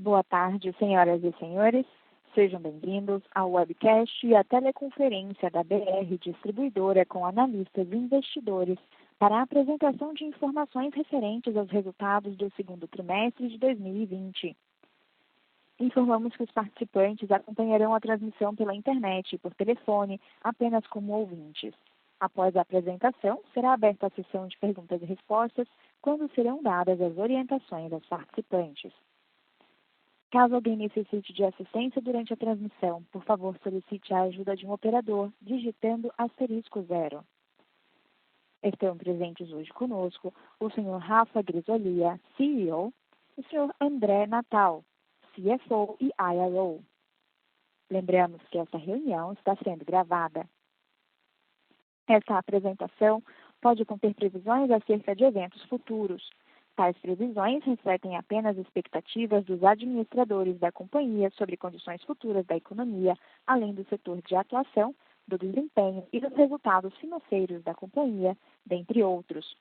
Boa tarde, senhoras e senhores. Sejam bem-vindos ao webcast e à teleconferência da BR Distribuidora com analistas e investidores para a apresentação de informações referentes aos resultados do segundo trimestre de 2020. Informamos que os participantes acompanharão a transmissão pela internet e por telefone apenas como ouvintes. Após a apresentação, será aberta a sessão de perguntas e respostas, quando serão dadas as orientações aos participantes. Caso alguém necessite de assistência durante a transmissão, por favor, solicite a ajuda de um operador, digitando *0. Estão presentes hoje conosco o Sr. Rafa Grisolia, CEO, e o Sr. André Natal, CFO e IRO. Lembramos que essa reunião está sendo gravada. Essa apresentação pode conter previsões acerca de eventos futuros. Tais previsões refletem apenas expectativas dos administradores da companhia sobre condições futuras da economia, além do setor de atuação, do desempenho e dos resultados financeiros da companhia, dentre outros.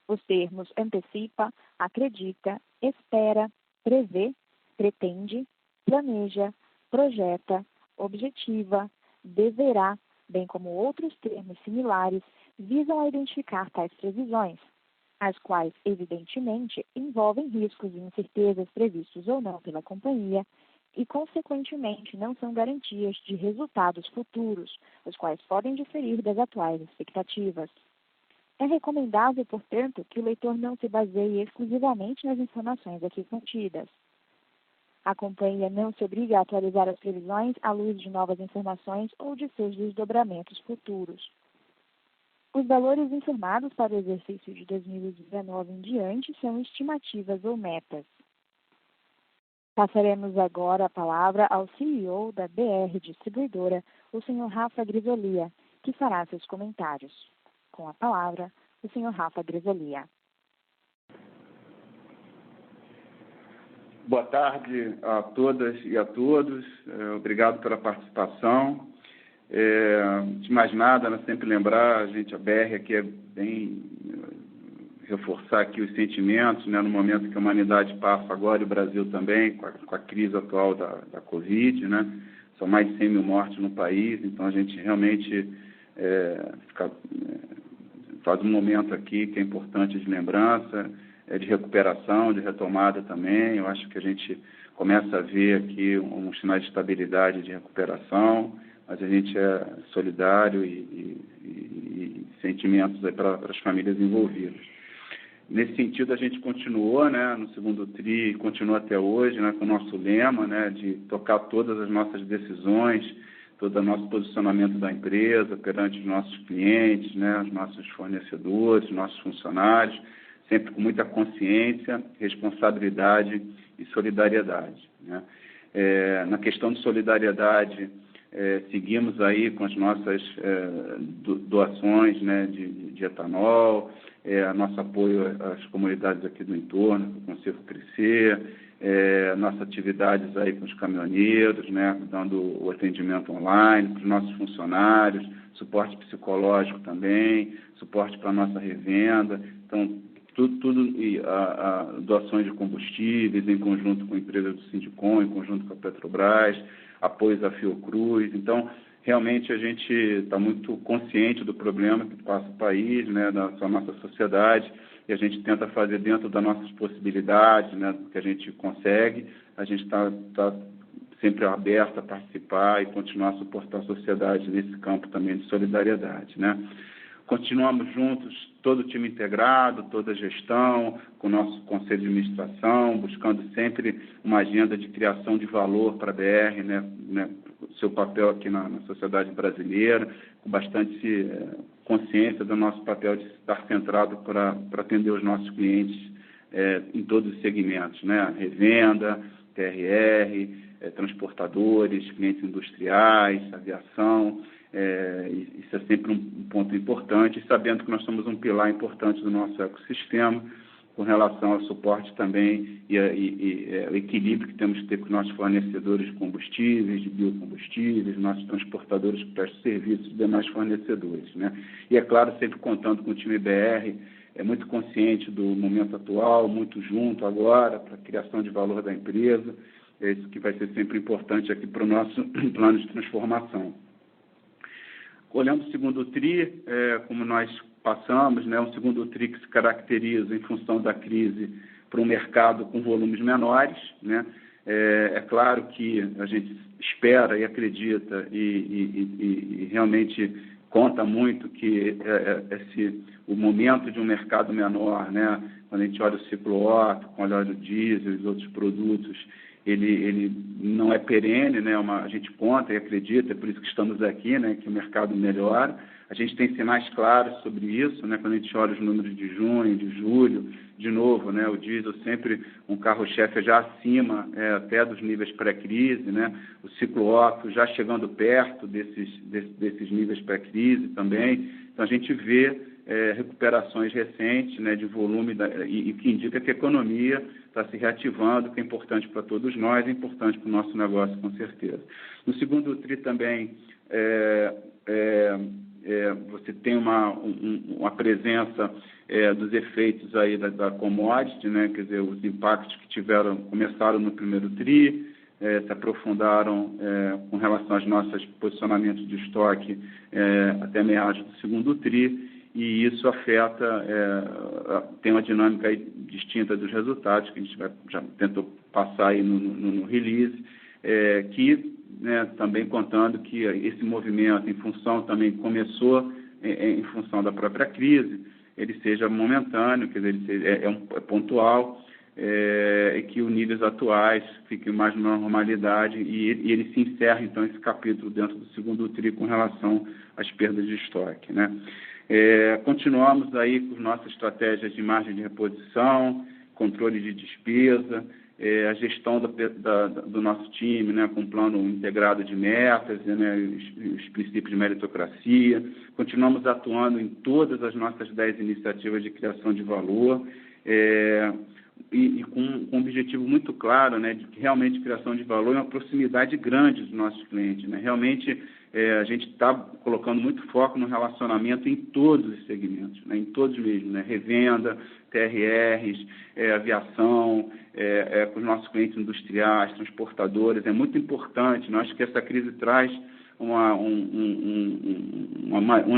Os termos antecipa, acredita, espera, prevê, pretende, planeja, projeta, objetiva, deverá, bem como outros termos similares, visam a identificar tais previsões, as quais, evidentemente, envolvem riscos e incertezas previstos ou não pela companhia e, consequentemente, não são garantias de resultados futuros, os quais podem diferir das atuais expectativas. É recomendável, portanto, que o leitor não se baseie exclusivamente nas informações aqui contidas. A companhia não se obriga a atualizar as previsões à luz de novas informações ou de seus desdobramentos futuros. Os valores informados para o exercício de 2019 em diante são estimativas ou metas. Passaremos agora a palavra ao CEO da BR Distribuidora, o Sr. Rafa Grisolia, que fará seus comentários. Com a palavra, o Sr. Rafa Grisolia. Boa tarde a todas e a todos. Obrigado pela participação. De mais nada, né, sempre lembrar, a BR aqui é bem reforçar aqui os sentimentos, né, no momento que a humanidade passa agora e o Brasil também, com a crise atual da Covid, né, são mais de 100 mil mortes no país, então a gente realmente faz um momento aqui que é importante de lembrança, de recuperação, de retomada também. Eu acho que a gente começa a ver aqui um sinal de estabilidade, de recuperação, mas a gente é solidário e sentimentos para as famílias envolvidas. Nesse sentido, a gente continuou, né, no segundo TRI, e continua até hoje, né, com o nosso lema, né, de tocar todas as nossas decisões, todo o nosso posicionamento da empresa perante os nossos clientes, né, os nossos fornecedores, os nossos funcionários, sempre com muita consciência, responsabilidade e solidariedade, né. Na questão de solidariedade, seguimos aí com as nossas doações, né, de etanol, nosso apoio às comunidades aqui do entorno, com o Conselho Crescer, nossas atividades aí com os caminhoneiros, né, dando o atendimento online para os nossos funcionários, suporte psicológico também, suporte para a nossa revenda, então tudo e doações de combustíveis em conjunto com a empresa do Sindicom, em conjunto com a Petrobras, apoios à Fiocruz. Então, realmente a gente está muito consciente do problema que passa o país, né, da nossa sociedade, e a gente tenta fazer dentro das nossas possibilidades, né, do que a gente consegue. A gente está sempre aberto a participar e continuar a suportar a sociedade nesse campo também de solidariedade, né. Continuamos juntos, todo o time integrado, toda a gestão, com o nosso conselho de administração, buscando sempre uma agenda de criação de valor para a BR, né, seu papel aqui na sociedade brasileira, com bastante consciência do nosso papel de estar centrado para atender os nossos clientes em todos os segmentos, né, revenda, TRR, transportadores, clientes industriais, aviação. Isso é sempre um ponto importante, sabendo que nós somos um pilar importante do nosso ecossistema, com relação ao suporte também e o equilíbrio que temos que ter com nossos fornecedores de combustíveis, de biocombustíveis, nossos transportadores que prestam serviços e demais fornecedores, né? E, é claro, sempre contando com o time BR, muito consciente do momento atual, muito junto agora para a criação de valor da empresa É isso que vai ser sempre importante aqui para o nosso plano de transformação. Olhando o segundo TRI, como nós passamos, né, um segundo TRI que se caracteriza em função da crise para um mercado com volumes menores, né? É claro que a gente espera e acredita e realmente conta muito que o momento de um mercado menor, né, quando a gente olha o ciclo Otto, com o óleo diesel e os outros produtos, ele não é perene, né, a gente conta e acredita, é por isso que estamos aqui, né, que o mercado melhora. A gente tem sinais claros sobre isso, né, quando a gente olha os números de junho, de julho, de novo, né, o diesel sempre um carro-chefe já acima até dos níveis pré-crise, né, o ciclo Otto já chegando perto desses níveis pré-crise também. Então, a gente vê recuperações recentes, né, de volume e que indica que a economia está se reativando, que é importante para todos nós, é importante para o nosso negócio, com certeza. No segundo TRI também, você tem uma presença dos efeitos aí da commodity, né, quer dizer, os impactos que começaram no primeiro TRI, se aprofundaram com relação aos nossos posicionamentos de estoque até meados do segundo TRI, e isso afeta, tem uma dinâmica aí distinta dos resultados, que a gente já tentou passar aí no release, que, né, também contando que esse movimento, em função também, começou em função da própria crise, ele seja momentâneo, quer dizer, ele é pontual, e que os níveis atuais fiquem mais na normalidade, e ele se encerra, então, esse capítulo dentro do segundo TRI com relação às perdas de estoque, né? Continuamos aí com nossas estratégias de margem de reposição, controle de despesa, a gestão do nosso time, né, com um plano integrado de metas, né, os princípios de meritocracia. Continuamos atuando em todas as nossas 10 iniciativas de criação de valor, e com um objetivo muito claro, né, de que realmente criação de valor é uma proximidade grande dos nossos clientes, né? Realmente a gente está colocando muito foco no relacionamento em todos os segmentos, né, em todos mesmo, né? Revenda, TRRs, aviação, com os nossos clientes industriais, transportadores. É muito importante. Nós acho que essa crise traz uma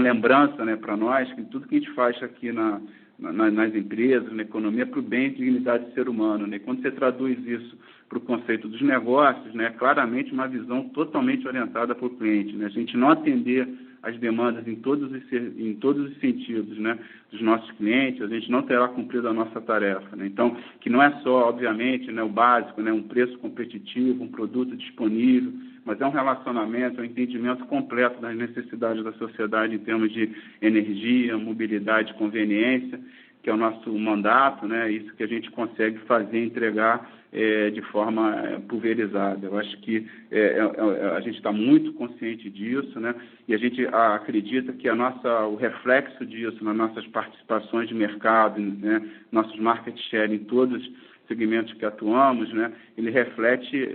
lembrança, né, para nós, que tudo que a gente faz aqui nas empresas, na economia, para o bem e dignidade do ser humano, né? Quando você traduz isso para o conceito dos negócios, né, claramente uma visão totalmente orientada para o cliente, né? A gente não atender as demandas em todos os sentidos, né, dos nossos clientes, a gente não terá cumprido a nossa tarefa, né? Então, que não é só, obviamente, né, o básico, né, um preço competitivo, um produto disponível, mas é um relacionamento, um entendimento completo das necessidades da sociedade em termos de energia, mobilidade, conveniência, que é o nosso mandato, né? Isso que a gente consegue fazer, entregar de forma pulverizada. Eu acho que a gente está muito consciente disso, né? E a gente acredita que o reflexo disso nas nossas participações de mercado, né? Nossos market share em todos os segmentos que atuamos, né? Ele reflete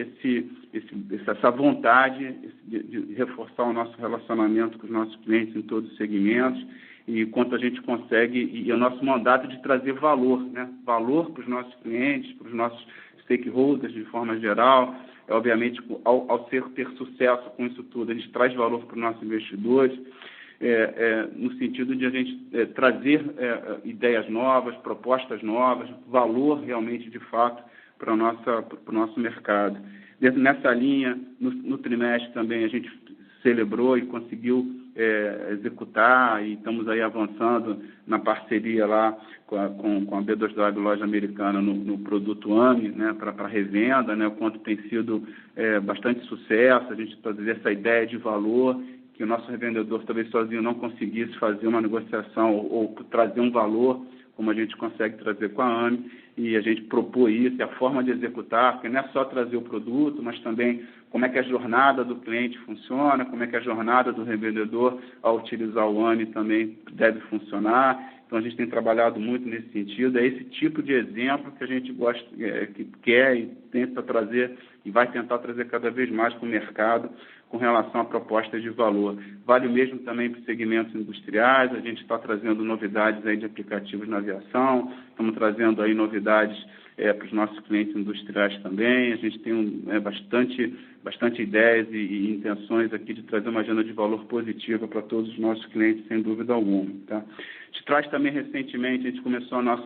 essa vontade de reforçar o nosso relacionamento com os nossos clientes em todos os segmentos, e quanto a gente consegue, e o nosso mandato de trazer valor, né? Valor para os nossos clientes, para os nossos stakeholders de forma geral. Obviamente, ao ter sucesso com isso tudo, a gente traz valor para os nossos investidores, no sentido de a gente trazer ideias novas, propostas novas, valor realmente, de fato, para o nosso mercado. Nessa linha, no trimestre também a gente celebrou e conseguiu executar, e estamos aí avançando na parceria lá com a B2W Loja Americana no produto AMI, né, para revenda, né, o quanto tem sido bastante sucesso, a gente trazer essa ideia de valor, que o nosso revendedor talvez sozinho não conseguisse fazer uma negociação ou trazer um valor, como a gente consegue trazer com a AMI, e a gente propôs isso, e a forma de executar, porque não é só trazer o produto, mas também como é que a jornada do cliente funciona, como é que a jornada do revendedor ao utilizar o AMI também deve funcionar. Então, a gente tem trabalhado muito nesse sentido. É esse tipo de exemplo que a gente gosta, que quer e tenta trazer, e vai tentar trazer cada vez mais para o mercado com relação a propostas de valor. Vale o mesmo também para os segmentos industriais. A gente está trazendo novidades aí de aplicativos na aviação, estamos trazendo aí novidades para os nossos clientes industriais também. A gente tem bastante ideias e intenções aqui de trazer uma agenda de valor positiva para todos os nossos clientes, sem dúvida alguma. Tá? A gente traz também recentemente, a gente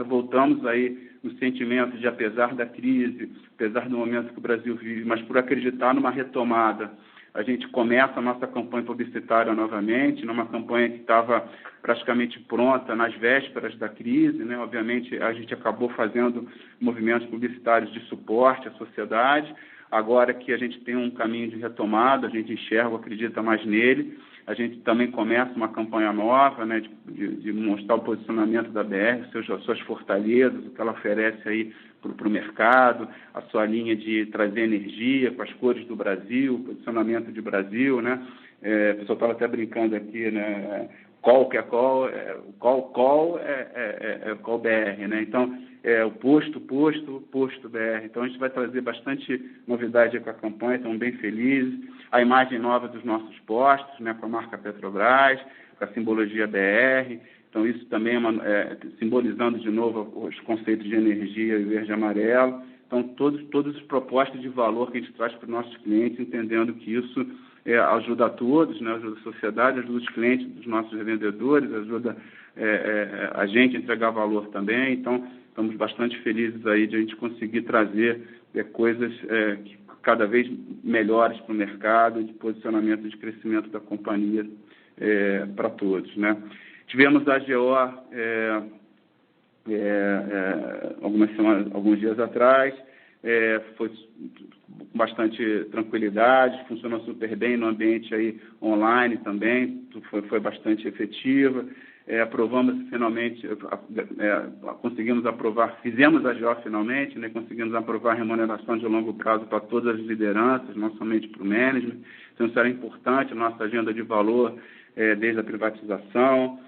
voltamos aí no sentimento de, apesar da crise, apesar do momento que o Brasil vive, mas por acreditar numa retomada, a gente começa a nossa campanha publicitária novamente, numa campanha que estava praticamente pronta nas vésperas da crise, né? Obviamente, a gente acabou fazendo movimentos publicitários de suporte à sociedade. Agora que a gente tem um caminho de retomada, a gente enxerga, acredita mais nele, a gente também começa uma campanha nova, né, de mostrar o posicionamento da BR, suas fortalezas, o que ela oferece aí para o mercado, a sua linha de trazer energia com as cores do Brasil, o posicionamento de Brasil, né? O pessoal estava até brincando aqui, né? Call BR, né? Então, o posto BR. Então, a gente vai trazer bastante novidade com a campanha, estamos bem felizes. A imagem nova dos nossos postos, né? Com a marca Petrobras, com a simbologia BR. Então, isso também simbolizando de novo os conceitos de energia e verde e amarelo. Então, todas as propostas de valor que a gente traz para os nossos clientes, entendendo que isso ajuda a todos, né? Ajuda a sociedade, ajuda os clientes dos nossos revendedores, ajuda a gente a entregar valor também. Então, estamos bastante felizes aí de a gente conseguir trazer coisas cada vez melhores para o mercado, de posicionamento de crescimento da companhia para todos, né? Tivemos a AGO alguns dias atrás, foi com bastante tranquilidade, funcionou super bem no ambiente aí online também, foi bastante efetiva. Aprovamos finalmente, conseguimos aprovar, fizemos a AGO finalmente, né, conseguimos aprovar a remuneração de longo prazo para todas as lideranças, não somente para o management. Então, isso era importante, a nossa agenda de valor desde a privatização.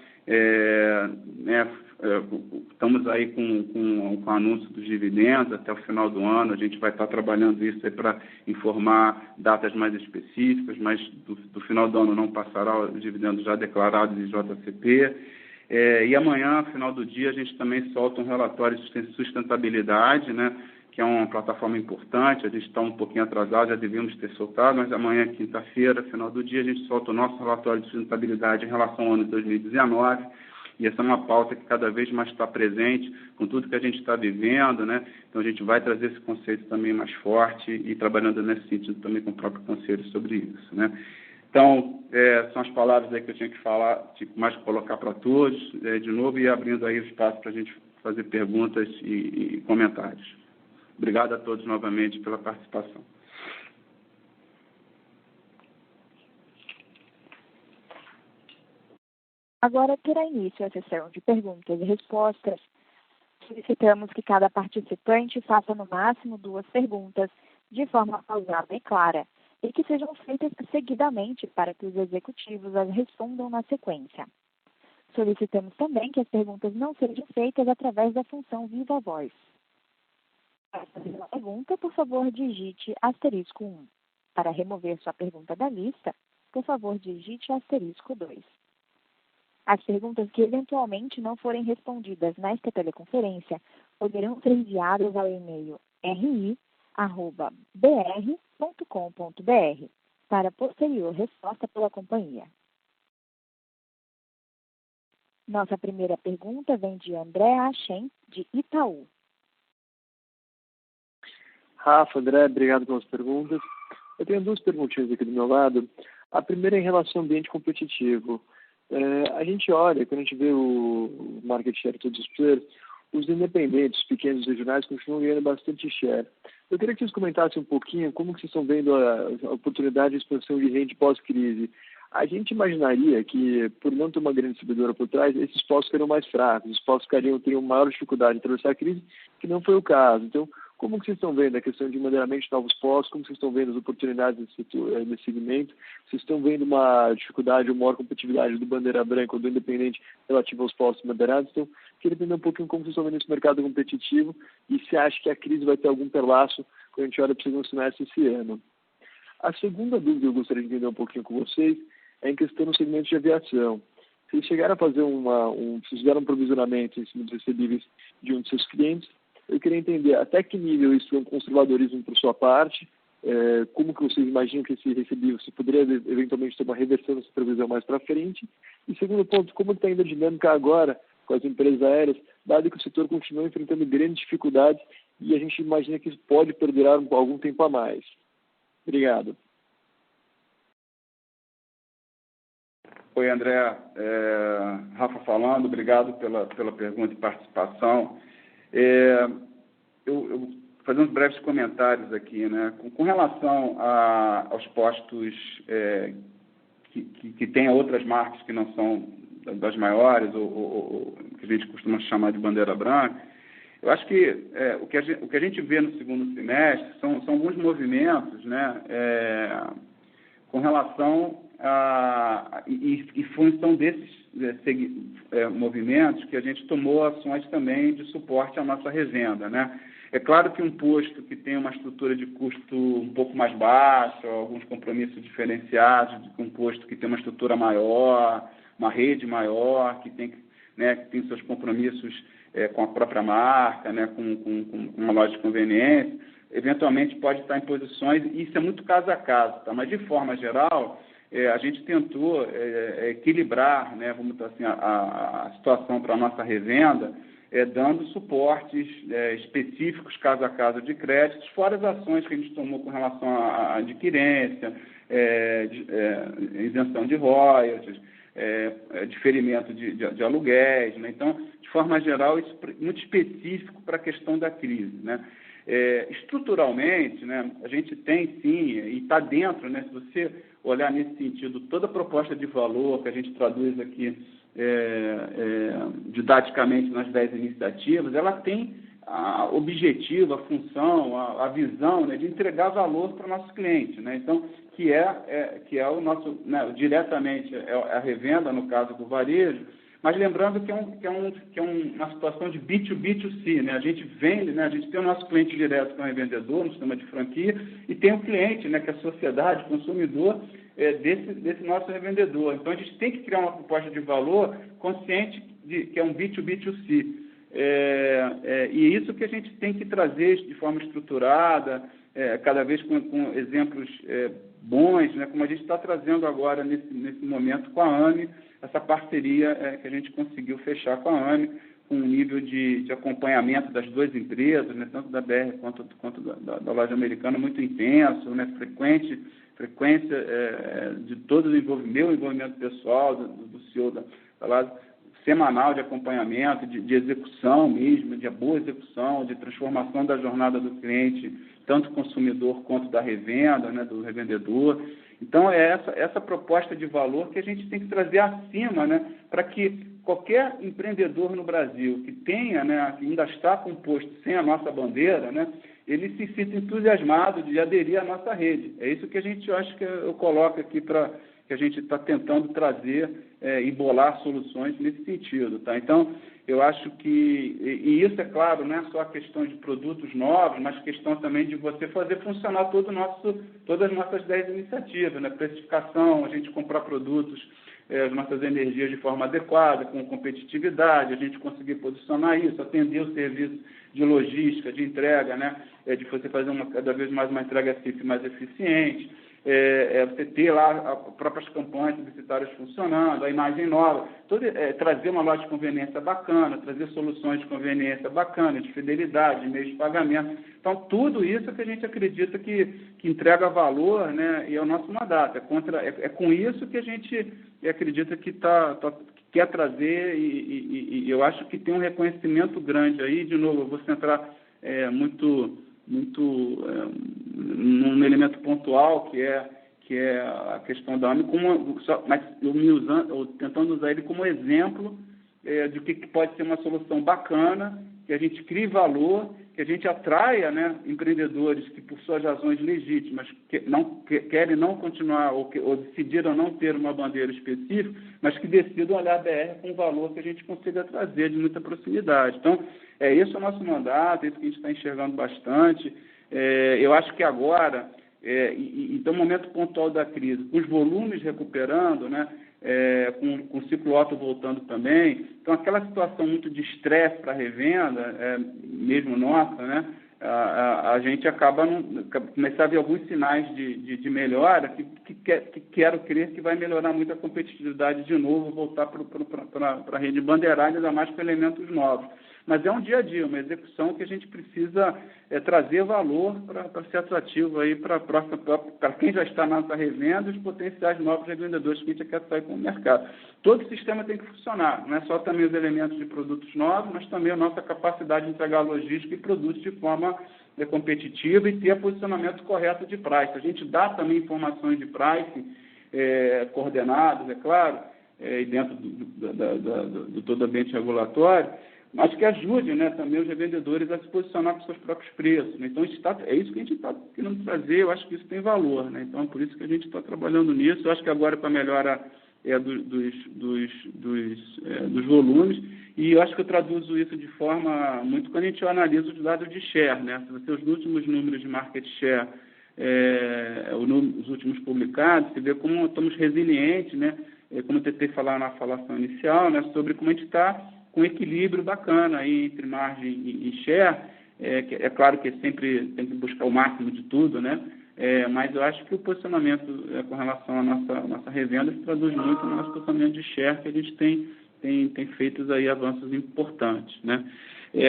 Estamos aí com o anúncio dos dividendos até o final do ano. A gente vai estar trabalhando isso aí para informar datas mais específicas, mas do final do ano não passará os dividendos já declarados de JCP. E amanhã, no final do dia, a gente também solta um relatório de sustentabilidade, né, que é uma plataforma importante. A gente está um pouquinho atrasado, já devíamos ter soltado, mas amanhã, quinta-feira, final do dia, a gente solta o nosso relatório de sustentabilidade em relação ao ano de 2019. E essa é uma pauta que cada vez mais está presente com tudo que a gente está vivendo, né? Então, a gente vai trazer esse conceito também mais forte e trabalhando nesse sentido também com o próprio conselho sobre isso, né? Então, são as palavras aí que eu tinha que falar, mais colocar para todos, de novo, e abrindo aí o espaço para a gente fazer perguntas e comentários. Obrigado a todos novamente pela participação. Agora terá início a sessão de perguntas e respostas. Solicitamos que cada participante faça no máximo 2 perguntas, de forma pausada e clara, e que sejam feitas seguidamente para que os executivos as respondam na sequência. Solicitamos também que as perguntas não sejam feitas através da função Viva Voz. Para fazer uma pergunta, por favor, digite *1. Para remover sua pergunta da lista, por favor, digite *2. As perguntas que eventualmente não forem respondidas nesta teleconferência poderão ser enviadas ao e-mail ri@br.com.br para posterior resposta pela companhia. Nossa primeira pergunta vem de André Achen, de Itaú. Rafa, André, obrigado pelas perguntas. Eu tenho 2 perguntinhas aqui do meu lado. A primeira é em relação ao ambiente competitivo. A gente olha, quando a gente vê o market share de todos os players, os independentes, os pequenos regionais, continuam ganhando bastante share. Eu queria que vocês comentassem um pouquinho como que vocês estão vendo a oportunidade de expansão de rede pós-crise. A gente imaginaria que, por não ter uma grande distribuidora por trás, esses postos seriam mais fracos, os postos teriam maior dificuldade de atravessar a crise, que não foi o caso. Então, como que vocês estão vendo a questão de madeiramento de novos postos? Como vocês estão vendo as oportunidades nesse segmento? Vocês estão vendo uma dificuldade ou maior competitividade do bandeira branca ou do independente relativo aos postos madeirados? Então, queria entender um pouquinho como vocês estão vendo esse mercado competitivo e se acha que a crise vai ter algum perlaço quando a gente olha para o segundo semestre esse ano. A segunda dúvida que eu gostaria de entender um pouquinho com vocês é em questão do segmento de aviação. Vocês chegaram a fazer vocês fizeram um provisionamento em cima dos recebíveis de um de seus clientes. Eu queria entender até que nível isso é um conservadorismo por sua parte, como que vocês imaginam que esse recebível, se poderia eventualmente ter uma reversão dessa previsão mais para frente, e segundo ponto, como está indo a dinâmica agora com as empresas aéreas, dado que o setor continua enfrentando grandes dificuldades e a gente imagina que isso pode perdurar algum tempo a mais. Obrigado. Oi, André. Rafa falando, obrigado pela pergunta e participação. Eu fazer uns breves comentários aqui, né? Com relação aos postos que tem outras marcas que não são das maiores, ou que a gente costuma chamar de bandeira branca, eu acho que o que a gente vê no segundo semestre são alguns movimentos, né? Com relação e função desses movimentos que a gente tomou ações também de suporte à nossa revenda, né? É claro que um posto que tem uma estrutura de custo um pouco mais baixa, alguns compromissos diferenciados de um posto que tem uma estrutura maior, uma rede maior, que tem seus compromissos com a própria marca, né, com uma loja de conveniência, eventualmente pode estar em posições, e isso é muito caso a caso, tá? Mas de forma geral, a gente tentou equilibrar, né, vamos dizer assim, a situação para a nossa revenda, dando suportes específicos caso a caso de créditos, fora as ações que a gente tomou com relação à adquirência, isenção de royalties, diferimento de aluguéis, né? Então, de forma geral, isso é muito específico para a questão da crise, né? Estruturalmente, né, a gente tem sim, e está dentro, né, se você olhar nesse sentido, toda a proposta de valor que a gente traduz aqui didaticamente nas 10 iniciativas, ela tem a objetivo, a função, a visão, né, de entregar valor para o nosso cliente, né? Então, que é o nosso, né, diretamente a revenda, no caso do varejo, mas lembrando que é uma situação de B2B2C, né? A gente vende, né? A gente tem o nosso cliente direto, que é um revendedor, no sistema de franquia, e tem o cliente, né? Que é a sociedade, o consumidor desse nosso revendedor. Então, a gente tem que criar uma proposta de valor consciente de que é um B2B2C. E isso que a gente tem que trazer de forma estruturada, cada vez com exemplos bons, né? Como a gente está trazendo agora nesse momento com a AME, essa parceria que a gente conseguiu fechar com a AME, com um nível de acompanhamento das duas empresas, né, tanto da BR quanto da loja americana, muito intenso, né, frequência de todo o meu envolvimento pessoal, do CEO da loja, semanal de acompanhamento, de execução mesmo, de boa execução, de transformação da jornada do cliente, tanto consumidor quanto da revenda, né, do revendedor. Então, é essa proposta de valor que a gente tem que trazer acima, né, para que qualquer empreendedor no Brasil que tenha, né, que ainda está composto sem a nossa bandeira, né, ele se sinta entusiasmado de aderir à nossa rede. É isso que a gente, acho que eu coloco aqui que a gente está tentando trazer e bolar soluções nesse sentido, tá? Então, eu acho que, e isso é claro, não é só a questão de produtos novos, mas questão também de você fazer funcionar todas as nossas 10 iniciativas, né? Precificação, a gente comprar produtos, as nossas energias de forma adequada, com competitividade, a gente conseguir posicionar isso, atender o serviço de logística, de entrega, né? De você fazer cada vez mais uma entrega mais eficiente, você ter lá as próprias campanhas publicitárias funcionando, a imagem nova, trazer uma loja de conveniência bacana, trazer soluções de conveniência bacana, de fidelidade, de meios de pagamento. Então, tudo isso que a gente acredita que entrega valor, né, e é o nosso mandato. É com isso que a gente acredita que quer trazer, e eu acho que tem um reconhecimento grande aí. De novo, eu vou centrar muito num elemento pontual, que é a questão da AME, mas tentando usar ele como exemplo de que pode ser uma solução bacana, que a gente crie valor, que a gente atraia, né, empreendedores que, por suas razões legítimas, querem não continuar ou decidiram não ter uma bandeira específica, mas que decidam olhar a BR com um valor que a gente consiga trazer de muita proximidade. Então, esse é o nosso mandato, é isso que a gente está enxergando bastante. Eu acho que agora, então, no momento pontual da crise, os volumes recuperando, né, com o ciclo auto voltando também. Então, aquela situação muito de estresse para a revenda, mesmo nossa, né? A gente acaba começar a ver alguns sinais de melhora que quero crer que vai melhorar muito a competitividade de novo, voltar para a rede bandeirada, ainda mais com elementos novos. Mas é um dia a dia, uma execução que a gente precisa trazer valor para ser atrativo aí para quem já está na nossa revenda e os potenciais novos revendedores que a gente quer sair com o mercado. Todo o sistema tem que funcionar, não é só também os elementos de produtos novos, mas também a nossa capacidade de entregar logística e produtos de forma competitiva e ter posicionamento correto de price. A gente dá também informações de pricing coordenadas, é claro, e dentro do todo ambiente regulatório, mas que ajude, né, também os revendedores a se posicionar com seus próprios preços. Né? Então, é isso que a gente está querendo trazer, eu acho que isso tem valor. Né? Então, é por isso que a gente está trabalhando nisso. Eu acho que agora, com a melhora dos volumes, e eu acho que eu traduzo isso de forma muito quando a gente analisa os dados de share. Né? Se você os últimos números de market share, os últimos publicados, você vê como estamos resilientes, né? Como eu tentei falar na falação inicial, né? Sobre como a gente está com equilíbrio bacana aí entre margem e share, que é claro que sempre tem que buscar o máximo de tudo, né? Mas eu acho que o posicionamento com relação à nossa revenda se traduz muito no nosso posicionamento de share, que a gente tem feito aí avanços importantes, né?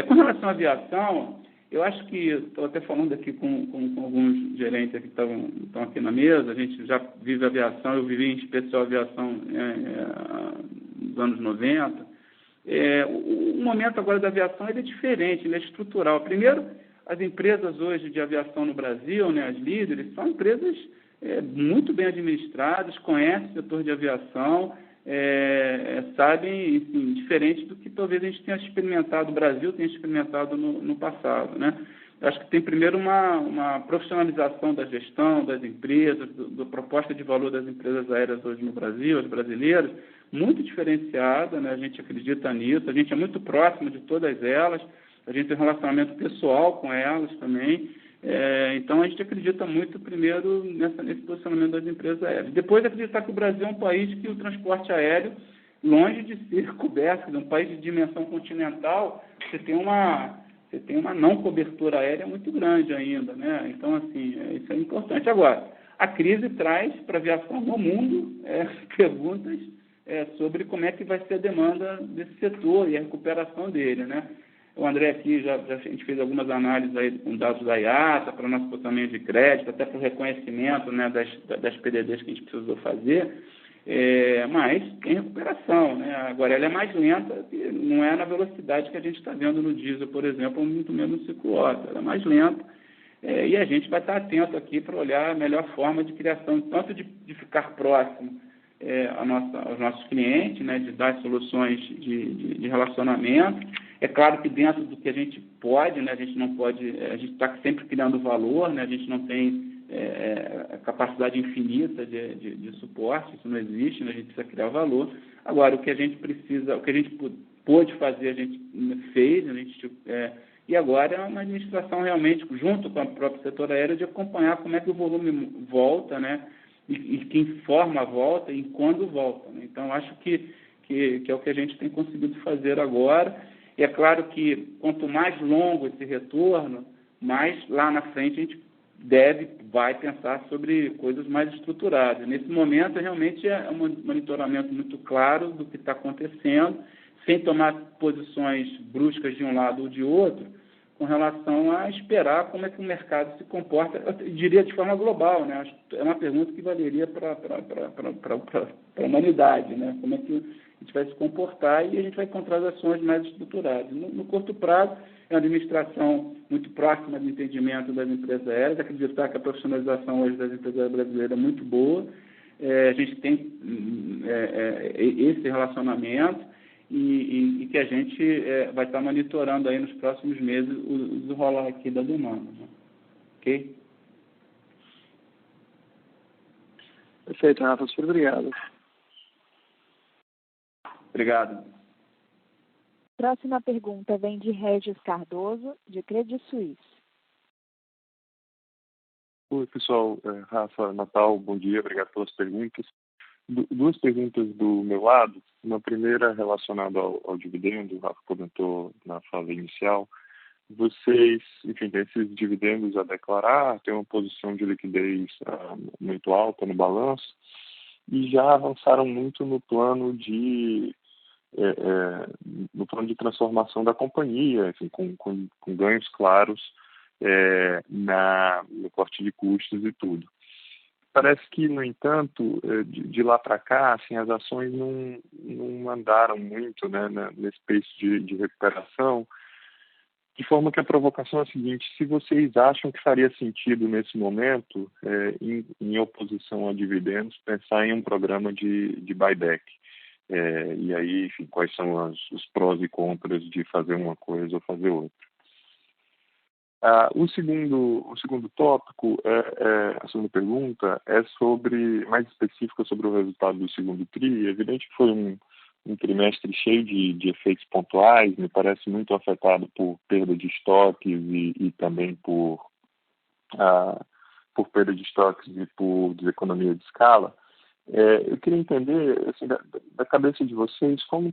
Com relação à aviação, eu acho que, estou até falando aqui com alguns gerentes aqui que estão aqui na mesa, a gente já vive aviação, eu vivi em especial aviação nos anos 90. O momento agora da aviação ele é diferente, ele é estrutural. Primeiro, as empresas hoje de aviação no Brasil, né, as líderes, são empresas muito bem administradas, conhecem o setor de aviação, sabem, enfim, diferente do que talvez a gente tenha experimentado, o Brasil tenha experimentado no passado, né? Eu acho que tem primeiro uma profissionalização da gestão das empresas, da proposta de valor das empresas aéreas hoje no Brasil, as brasileiras, muito diferenciada, né? A gente acredita nisso, a gente é muito próximo de todas elas, a gente tem um relacionamento pessoal com elas também, então a gente acredita muito primeiro nesse posicionamento das empresas aéreas. Depois acreditar que o Brasil é um país que o transporte aéreo, longe de ser coberto, um país de dimensão continental, você tem uma não cobertura aérea muito grande ainda, né? Então, assim, isso é importante. Agora, a crise traz para a aviação no mundo perguntas sobre como é que vai ser a demanda desse setor e a recuperação dele, né? O André aqui, a gente fez algumas análises aí com dados da IATA, para o nosso posicionamento de crédito, até para o reconhecimento, né, das PDDs que a gente precisou fazer, mas tem recuperação, né? Agora, ela é mais lenta, não é na velocidade que a gente está vendo no diesel, por exemplo, ou muito menos no ciclo Otto, ela é mais lenta, e a gente vai estar atento aqui para olhar a melhor forma de criação, tanto de ficar próximo aos nossos clientes, né, de dar soluções de relacionamento. É claro que dentro do que a gente pode, né, a gente não pode, a gente está sempre criando valor, né, a gente não tem capacidade infinita de suporte, isso não existe, né, a gente precisa criar valor. Agora, o que a gente precisa, o que a gente pôde fazer, a gente fez, e agora é uma administração realmente, junto com o próprio setor aéreo, de acompanhar como é que o volume volta, né, e quem forma a volta e quando volta. Né? Então, acho que é o que a gente tem conseguido fazer agora. E é claro que quanto mais longo esse retorno, mais lá na frente a gente vai pensar sobre coisas mais estruturadas. Nesse momento, realmente é um monitoramento muito claro do que está acontecendo, sem tomar posições bruscas de um lado ou de outro, com relação a esperar como é que o mercado se comporta, eu diria de forma global, né? É uma pergunta que valeria para a humanidade, né? Como é que a gente vai se comportar e a gente vai encontrar as ações mais estruturadas. No curto prazo, é uma administração muito próxima do entendimento das empresas aéreas, acreditar que a profissionalização hoje das empresas brasileiras é muito boa, a gente tem esse relacionamento, e que a gente vai estar monitorando aí nos próximos meses o desenrolar aqui da demanda. Né? Ok? Perfeito, Rafa. Super obrigado. Obrigado. Próxima pergunta vem de Regis Cardoso, de Credit Suisse. Oi, pessoal. Rafa, Natal, bom dia. Obrigado pelas perguntas. Duas perguntas do meu lado. Uma primeira relacionada ao dividendo, o Rafa comentou na fala inicial. Vocês, enfim, têm esses dividendos a declarar, tem uma posição de liquidez muito alta no balanço e já avançaram muito no plano de transformação da companhia, enfim, com ganhos claros no corte de custos e tudo. Parece que, no entanto, de lá para cá, assim, as ações não andaram muito, né, nesse pace de recuperação, de forma que a provocação é a seguinte: se vocês acham que faria sentido, nesse momento, em oposição a dividendos, pensar em um programa de buyback. E aí, enfim, quais são os prós e contras de fazer uma coisa ou fazer outra. O segundo tópico, a segunda pergunta, é mais específica sobre o resultado do segundo TRI. É evidente que foi um trimestre cheio de efeitos pontuais, me parece muito afetado por perda de estoques e também por perda de estoques e por deseconomia de escala. Eu queria entender, assim, da cabeça de vocês, qual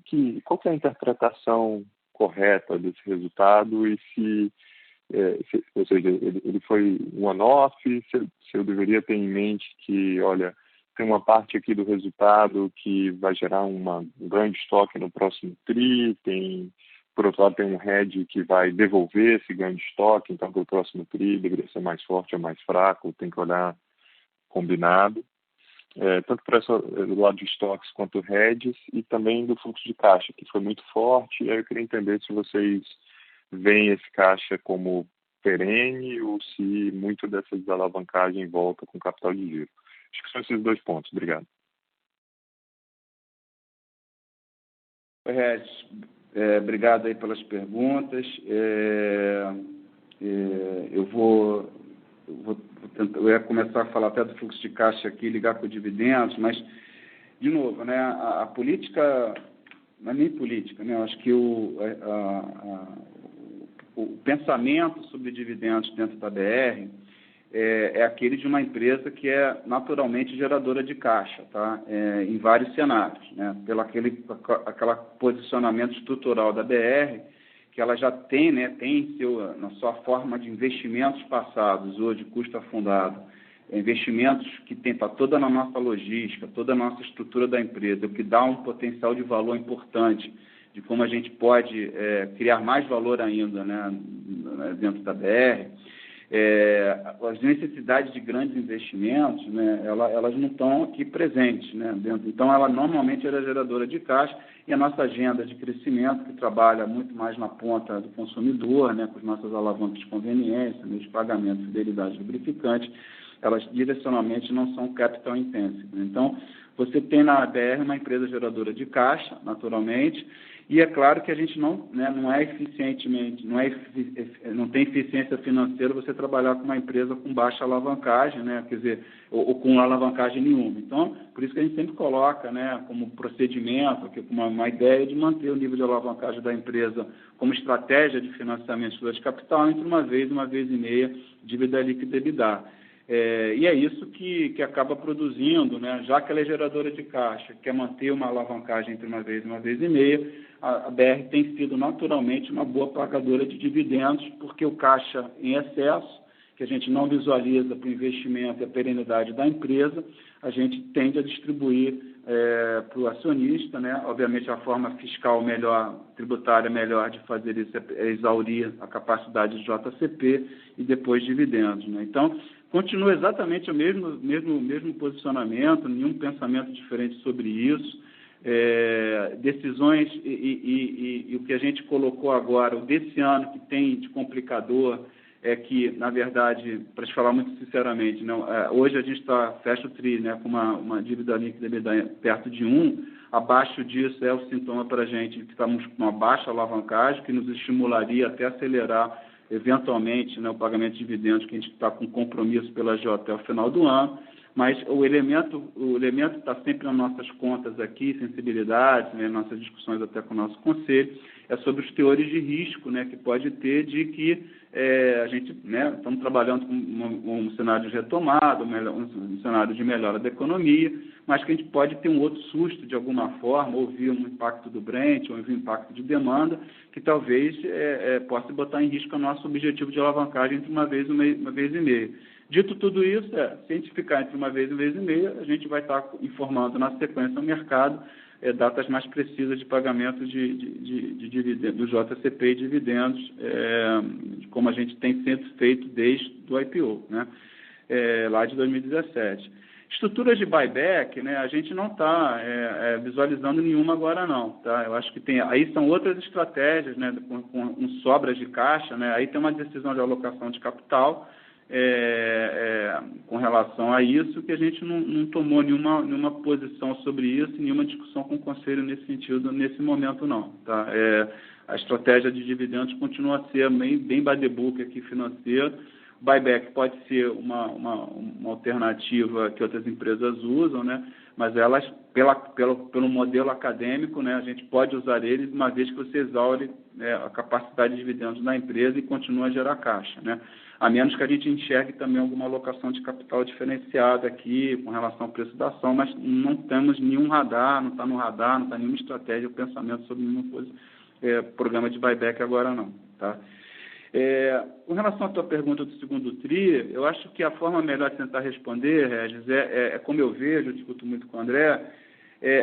que é a interpretação correta desse resultado e ou seja, ele foi um one-off, se eu deveria ter em mente que, olha, tem uma parte aqui do resultado que vai gerar um grande estoque no próximo TRI, por outro lado, tem um hedge que vai devolver esse ganho de estoque, então, para o próximo TRI deveria ser mais forte ou mais fraco, tem que olhar combinado, tanto do lado de estoques quanto hedges, e também do fluxo de caixa, que foi muito forte, e aí eu queria entender se vocês veem esse caixa como perene ou se muito dessa desalavancagem volta com capital de giro. Acho que são esses dois pontos. Obrigado. Obrigado aí pelas perguntas. Eu ia começar a falar até do fluxo de caixa aqui, ligar com dividendos, mas, de novo, né, a política, não é nem política, né, eu acho que o pensamento sobre dividendos dentro da BR é aquele de uma empresa que é naturalmente geradora de caixa, tá? Em vários cenários, né? Pelo aquele posicionamento estrutural da BR, que ela já tem, né, na sua forma de investimentos passados ou de custo afundado, investimentos que tem para toda a nossa logística, toda a nossa estrutura da empresa, o que dá um potencial de valor importante de como a gente pode criar mais valor ainda, né, dentro da BR. As necessidades de grandes investimentos, né, elas não estão aqui presentes, né, dentro. Então, ela normalmente era geradora de caixa, e a nossa agenda de crescimento, que trabalha muito mais na ponta do consumidor, né, com as nossas alavancas de conveniência, meios de pagamento, fidelidade, lubrificante, elas direcionalmente não são capital intensive. Então, você tem na BR uma empresa geradora de caixa, naturalmente, e é claro que a gente não é eficientemente, não tem eficiência financeira você trabalhar com uma empresa com baixa alavancagem, né, quer dizer, ou com alavancagem nenhuma. Então, por isso que a gente sempre coloca, né, como procedimento, como uma ideia de manter o nível de alavancagem da empresa como estratégia de financiamento de capital entre uma vez e meia, dívida líquida EBITDA. E é isso que acaba produzindo, né, já que ela é geradora de caixa, quer manter uma alavancagem entre uma vez e meia, a BR tem sido naturalmente uma boa pagadora de dividendos, porque o caixa em excesso, que a gente não visualiza para o investimento e a perenidade da empresa, a gente tende a distribuir para o acionista, né? Obviamente a forma fiscal melhor, tributária melhor de fazer isso é exaurir a capacidade de JCP e depois dividendos, né? Então, continua exatamente o mesmo posicionamento, nenhum pensamento diferente sobre isso. Decisões e o que a gente colocou agora, o desse ano que tem de complicador, é que, na verdade, para te falar muito sinceramente, não, hoje a gente fecha o TRI, né, com uma dívida líquida perto de 1, abaixo disso é o sintoma para a gente que estamos com uma baixa alavancagem, que nos estimularia até acelerar, eventualmente, né, o pagamento de dividendos, que a gente está com compromisso pela AGO até o final do ano. Mas o elemento está sempre nas nossas contas aqui, sensibilidades, né, nossas discussões até com o nosso conselho, é sobre os teores de risco, né, que pode ter de que a gente, né, estamos trabalhando com um cenário de retomada, um cenário de melhora da economia, mas que a gente pode ter um outro susto de alguma forma, ou vir um impacto do Brent, ou vir um impacto de demanda, que talvez possa botar em risco o nosso objetivo de alavancagem entre uma vez e meia. Dito tudo isso, se a gente ficar entre uma vez e meia, a gente vai estar informando na sequência ao mercado datas mais precisas de pagamento de dividendos, do JCP e dividendos, como a gente tem sempre feito desde o IPO, né, lá de 2017. Estruturas de buyback, né, a gente não está visualizando nenhuma agora não, tá? Eu acho que aí são outras estratégias, né, com sobras de caixa, né, aí tem uma decisão de alocação de capital com relação a isso, que a gente não tomou nenhuma posição sobre isso, nenhuma discussão com o Conselho nesse sentido, nesse momento não, tá? A estratégia de dividendos continua a ser bem by the book aqui financeiro. O buyback pode ser uma alternativa que outras empresas usam, né? Mas elas, pelo modelo acadêmico, né, a gente pode usar eles uma vez que você exaure a capacidade de dividendos da empresa e continua a gerar caixa, né? A menos que a gente enxergue também alguma alocação de capital diferenciada aqui com relação ao preço da ação, mas não temos nenhum radar, não está no radar, não está nenhuma estratégia ou pensamento sobre nenhum programa de buyback agora não, tá? Com relação à tua pergunta do segundo TRI, eu acho que a forma melhor de tentar responder, Regis, como eu vejo, eu discuto muito com o André,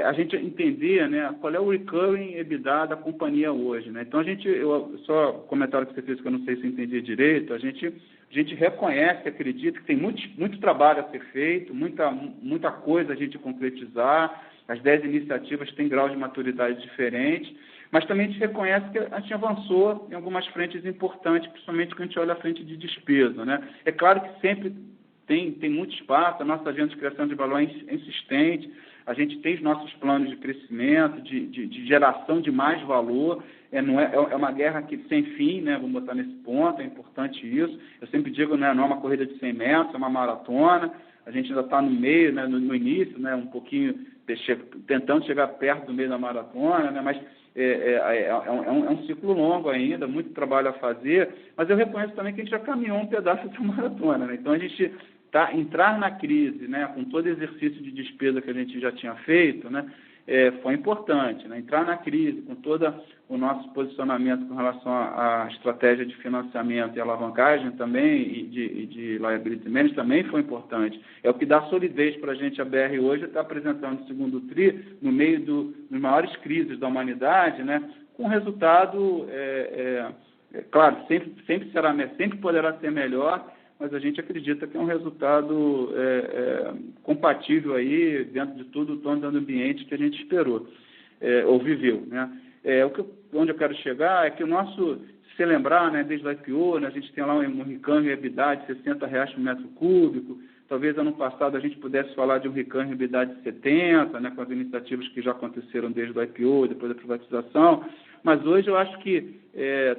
a gente entender, né, qual é o recurring EBITDA da companhia hoje, né? Então, só o comentário que você fez, que eu não sei se eu entendi direito, a gente reconhece, acredita que tem muito trabalho a ser feito, muita coisa a gente concretizar, as 10 iniciativas têm graus de maturidade diferentes, mas também a gente reconhece que a gente avançou em algumas frentes importantes, principalmente quando a gente olha a frente de despesa, né? É claro que sempre tem muito espaço, a nossa agenda de criação de valor é insistente, a gente tem os nossos planos de crescimento, de geração de mais valor, é uma guerra que sem fim, né? Vamos botar nesse ponto, é importante isso. Eu sempre digo, né, não é uma corrida de 100 metros, é uma maratona, a gente ainda está no meio, né, no início, né, um pouquinho tentando chegar perto do meio da maratona, né, mas é um ciclo longo ainda, muito trabalho a fazer, mas eu reconheço também que a gente já caminhou um pedaço dessa maratona, né? Então a gente entrar na crise, né, com todo exercício de despesa que a gente já tinha feito, né, foi importante, né? Entrar na crise com todo o nosso posicionamento com relação à estratégia de financiamento e alavancagem também e de liability management também foi importante. É o que dá solidez para a gente. A BR hoje está apresentando o segundo TRI no meio das maiores crises da humanidade, né, com resultado, claro, sempre poderá ser melhor, mas a gente acredita que é um resultado compatível aí, dentro de tudo, o tom do ambiente que a gente esperou, ou viveu, né? Onde eu quero chegar é que o nosso, se você lembrar, né, desde o IPO, né, a gente tem lá um recurring EBITDA de R$60 por metro cúbico, talvez ano passado a gente pudesse falar de um recurring EBITDA de 70, né, com as iniciativas que já aconteceram desde o IPO, depois da privatização, mas hoje eu acho que,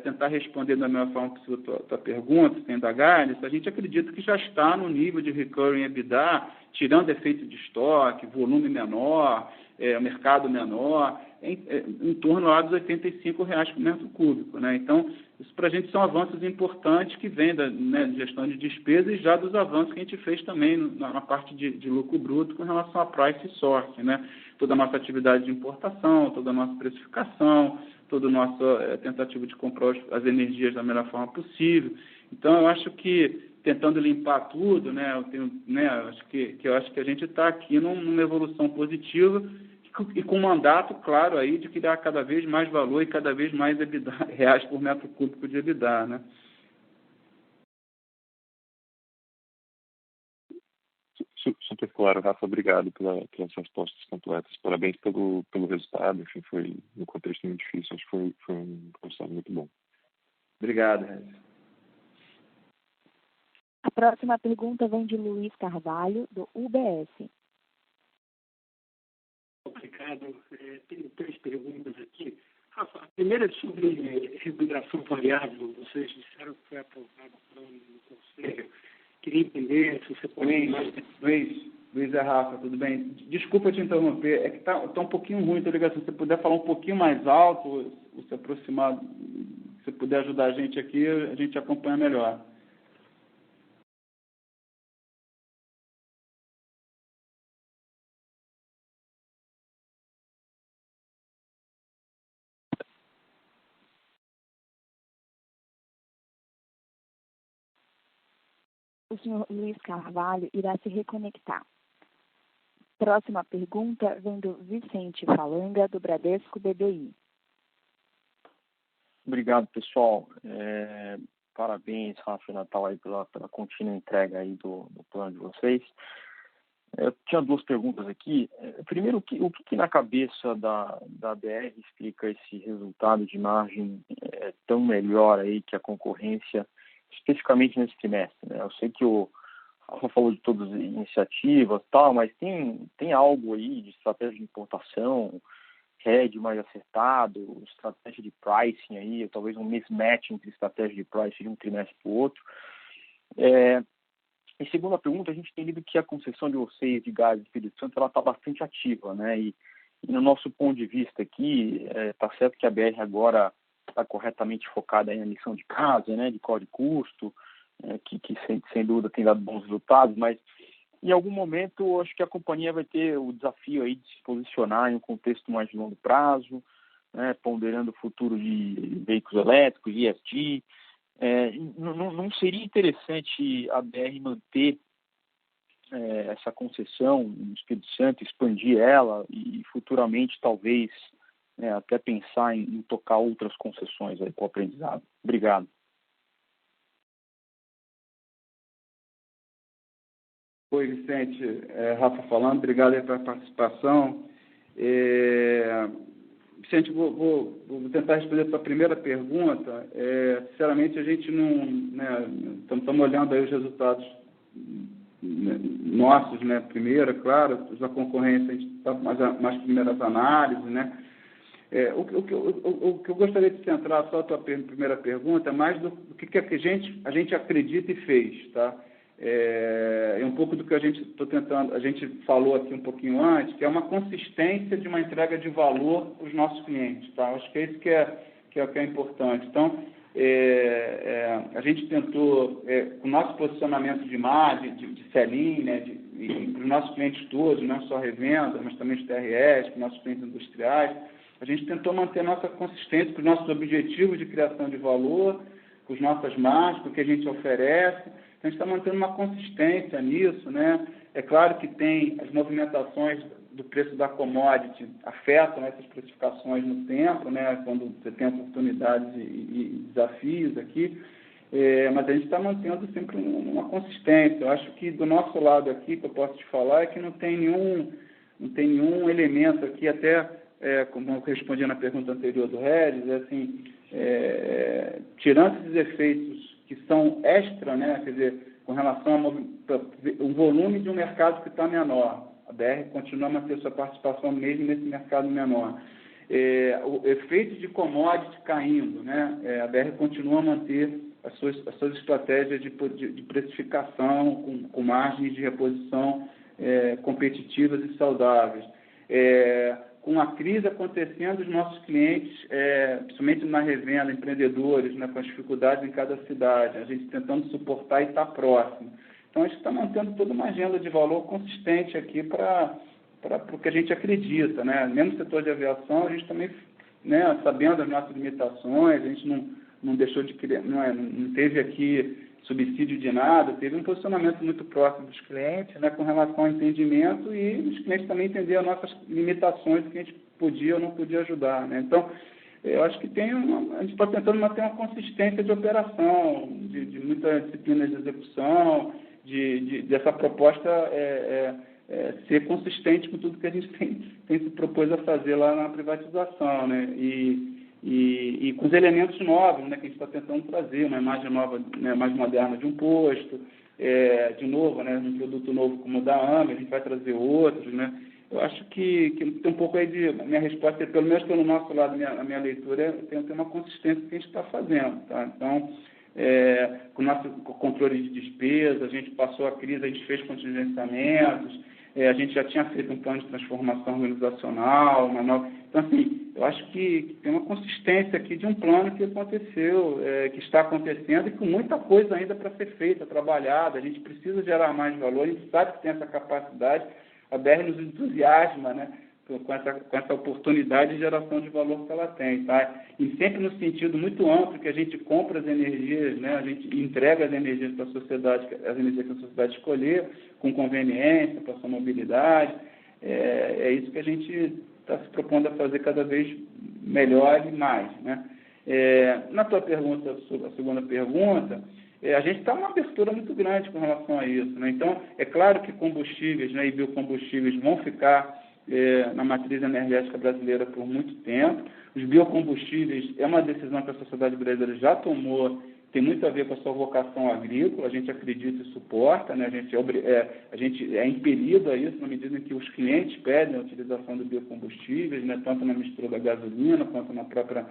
tentar responder da mesma forma que a tua pergunta, sem indagar, a gente acredita que já está no nível de recurring EBITDA, tirando efeito de estoque, volume menor, mercado menor, em torno lá dos R$85 por metro cúbico, né? Então, isso para a gente são avanços importantes que vêm da, né, de gestão de despesa e já dos avanços que a gente fez também na parte de lucro bruto com relação a price e source, né? Toda a nossa atividade de importação, toda a nossa precificação, toda a nossa tentativa de comprar as energias da melhor forma possível. Então, eu acho que, tentando limpar tudo, né, eu acho que a gente está aqui numa evolução positiva e com um mandato claro aí de criar cada vez mais valor e cada vez mais EBITDA, reais por metro cúbico de EBITDA, né? Super claro, Rafa. Obrigado pelas respostas completas. Parabéns pelo resultado. Enfim, foi no contexto muito difícil. Acho que foi um resultado muito bom. Obrigado, Regis. A próxima pergunta vem de Luiz Carvalho, do UBS. Obrigado. Tenho 3 perguntas aqui. Rafa, a primeira é sobre remuneração variável. Vocês disseram que foi aprovado no Conselho. Queria entender se você pode... Luiz é Rafa, tudo bem? Desculpa te interromper, é que está um pouquinho ruim a ligação. Se você puder falar um pouquinho mais alto, se aproximar, se puder ajudar a gente aqui, a gente acompanha melhor. O senhor Luiz Carvalho irá se reconectar. Próxima pergunta vem do Vicente Falanga, do Bradesco BBI. Obrigado, pessoal. Parabéns, Rafa e Natal, aí pela contínua entrega aí do plano de vocês. Eu tinha duas perguntas aqui. Primeiro, o que na cabeça da BR explica esse resultado de margem tão melhor aí que a concorrência, especificamente nesse trimestre, né? Eu sei que o Rafa falou de todas as iniciativas e tal, mas tem algo aí de estratégia de importação, hedge mais acertado, estratégia de pricing aí, talvez um mismatch entre estratégia de pricing de um trimestre para o outro. E segunda pergunta, a gente tem lido que a concessão de vocês de gás do Espírito Santo está bastante ativa, né? E no nosso ponto de vista aqui, está certo que a BR agora está corretamente focada aí na lição de casa, né? De código de custo, que sem dúvida tem dado bons resultados, mas em algum momento acho que a companhia vai ter o desafio aí de se posicionar em um contexto mais de longo prazo, né? Ponderando o futuro de veículos elétricos, ESG. Não seria interessante a BR manter essa concessão no Espírito Santo, expandir ela e futuramente talvez até pensar em tocar outras concessões aí com o aprendizado? Obrigado. Oi, Vicente. Rafa falando. Obrigado aí pela participação. Vicente, vou tentar responder a sua primeira pergunta. Sinceramente, a gente não... Estamos olhando aí os resultados nossos, né? Primeiro, é claro, os da concorrência, a gente está mais primeiras análises, né? O que eu gostaria de centrar só a tua primeira pergunta é mais do que a gente acredita e fez, tá? Um pouco do que a gente falou aqui um pouquinho antes, que é uma consistência de uma entrega de valor para os nossos clientes, tá? Acho que é isso que é importante. Então, a gente tentou, com o nosso posicionamento de margem, de sell-in, né, para os nossos clientes todos, não só revenda, mas também os TRS, para os nossos clientes industriais, a gente tentou manter nossa consistência com os nossos objetivos de criação de valor, com as nossas margens, com o que a gente oferece. A gente está mantendo uma consistência nisso, né? É claro que tem as movimentações do preço da commodity afetam essas precificações no tempo, né? Quando você tem oportunidades e desafios aqui, mas a gente está mantendo sempre uma consistência. Eu acho que do nosso lado aqui, que eu posso te falar, é que não tem nenhum elemento aqui, até como eu respondi na pergunta anterior do Regis, assim, tirando esses efeitos que são extra, né? Quer dizer, com relação ao volume de um mercado que está menor. A BR continua a manter sua participação mesmo nesse mercado menor. O efeito de commodity caindo, né? A BR continua a manter as suas estratégias de precificação com margens de reposição competitivas e saudáveis. Com a crise acontecendo, os nossos clientes, principalmente na revenda, empreendedores, né, com as dificuldades em cada cidade, a gente tentando suportar e estar próximo. Então, a gente está mantendo toda uma agenda de valor consistente aqui para o que a gente acredita, né? Mesmo no setor de aviação, a gente também, né, sabendo as nossas limitações, a gente não deixou de criar, não teve aqui subsídio de nada, teve um posicionamento muito próximo dos clientes, né, com relação ao entendimento, e os clientes também entenderam as nossas limitações, que a gente podia ou não podia ajudar, né? Então, eu acho que a gente está tentando manter uma consistência de operação, de muita disciplina de execução, dessa proposta ser consistente com tudo que a gente tem se propôs a fazer lá na privatização, né? E com os elementos novos, né, que a gente está tentando trazer, uma imagem nova, né, mais moderna de um posto, de novo, né, um produto novo como o da AME, a gente vai trazer outros, né. Eu acho que tem um pouco aí a minha resposta, pelo menos pelo nosso lado, a minha leitura, tem uma consistência que a gente está fazendo, tá? Então, com o nosso controle de despesa, a gente passou a crise, a gente fez contingenciamentos, A gente já tinha feito um plano de transformação organizacional, uma nova... Então, assim, eu acho que tem uma consistência aqui de um plano que aconteceu, que está acontecendo e com muita coisa ainda para ser feita, trabalhada. A gente precisa gerar mais valor, a gente sabe que tem essa capacidade, a BR nos entusiasma, né, com essa oportunidade de geração de valor que ela tem, tá? E sempre no sentido muito amplo, que a gente compra as energias, né, a gente entrega as energias para a sociedade, as energias que a sociedade escolher, com conveniência, para a sua mobilidade. É isso que a gente está se propondo a fazer cada vez melhor e mais, né? Na tua pergunta, a segunda pergunta, a gente está numa abertura muito grande com relação a isso, né? Então, é claro que combustíveis, né, e biocombustíveis vão ficar na matriz energética brasileira por muito tempo. Os biocombustíveis é uma decisão que a sociedade brasileira já tomou, tem muito a ver com a sua vocação agrícola, a gente acredita e suporta, né? A gente é impelido a isso na medida em que os clientes pedem a utilização de biocombustíveis, né? Tanto na mistura da gasolina, quanto na própria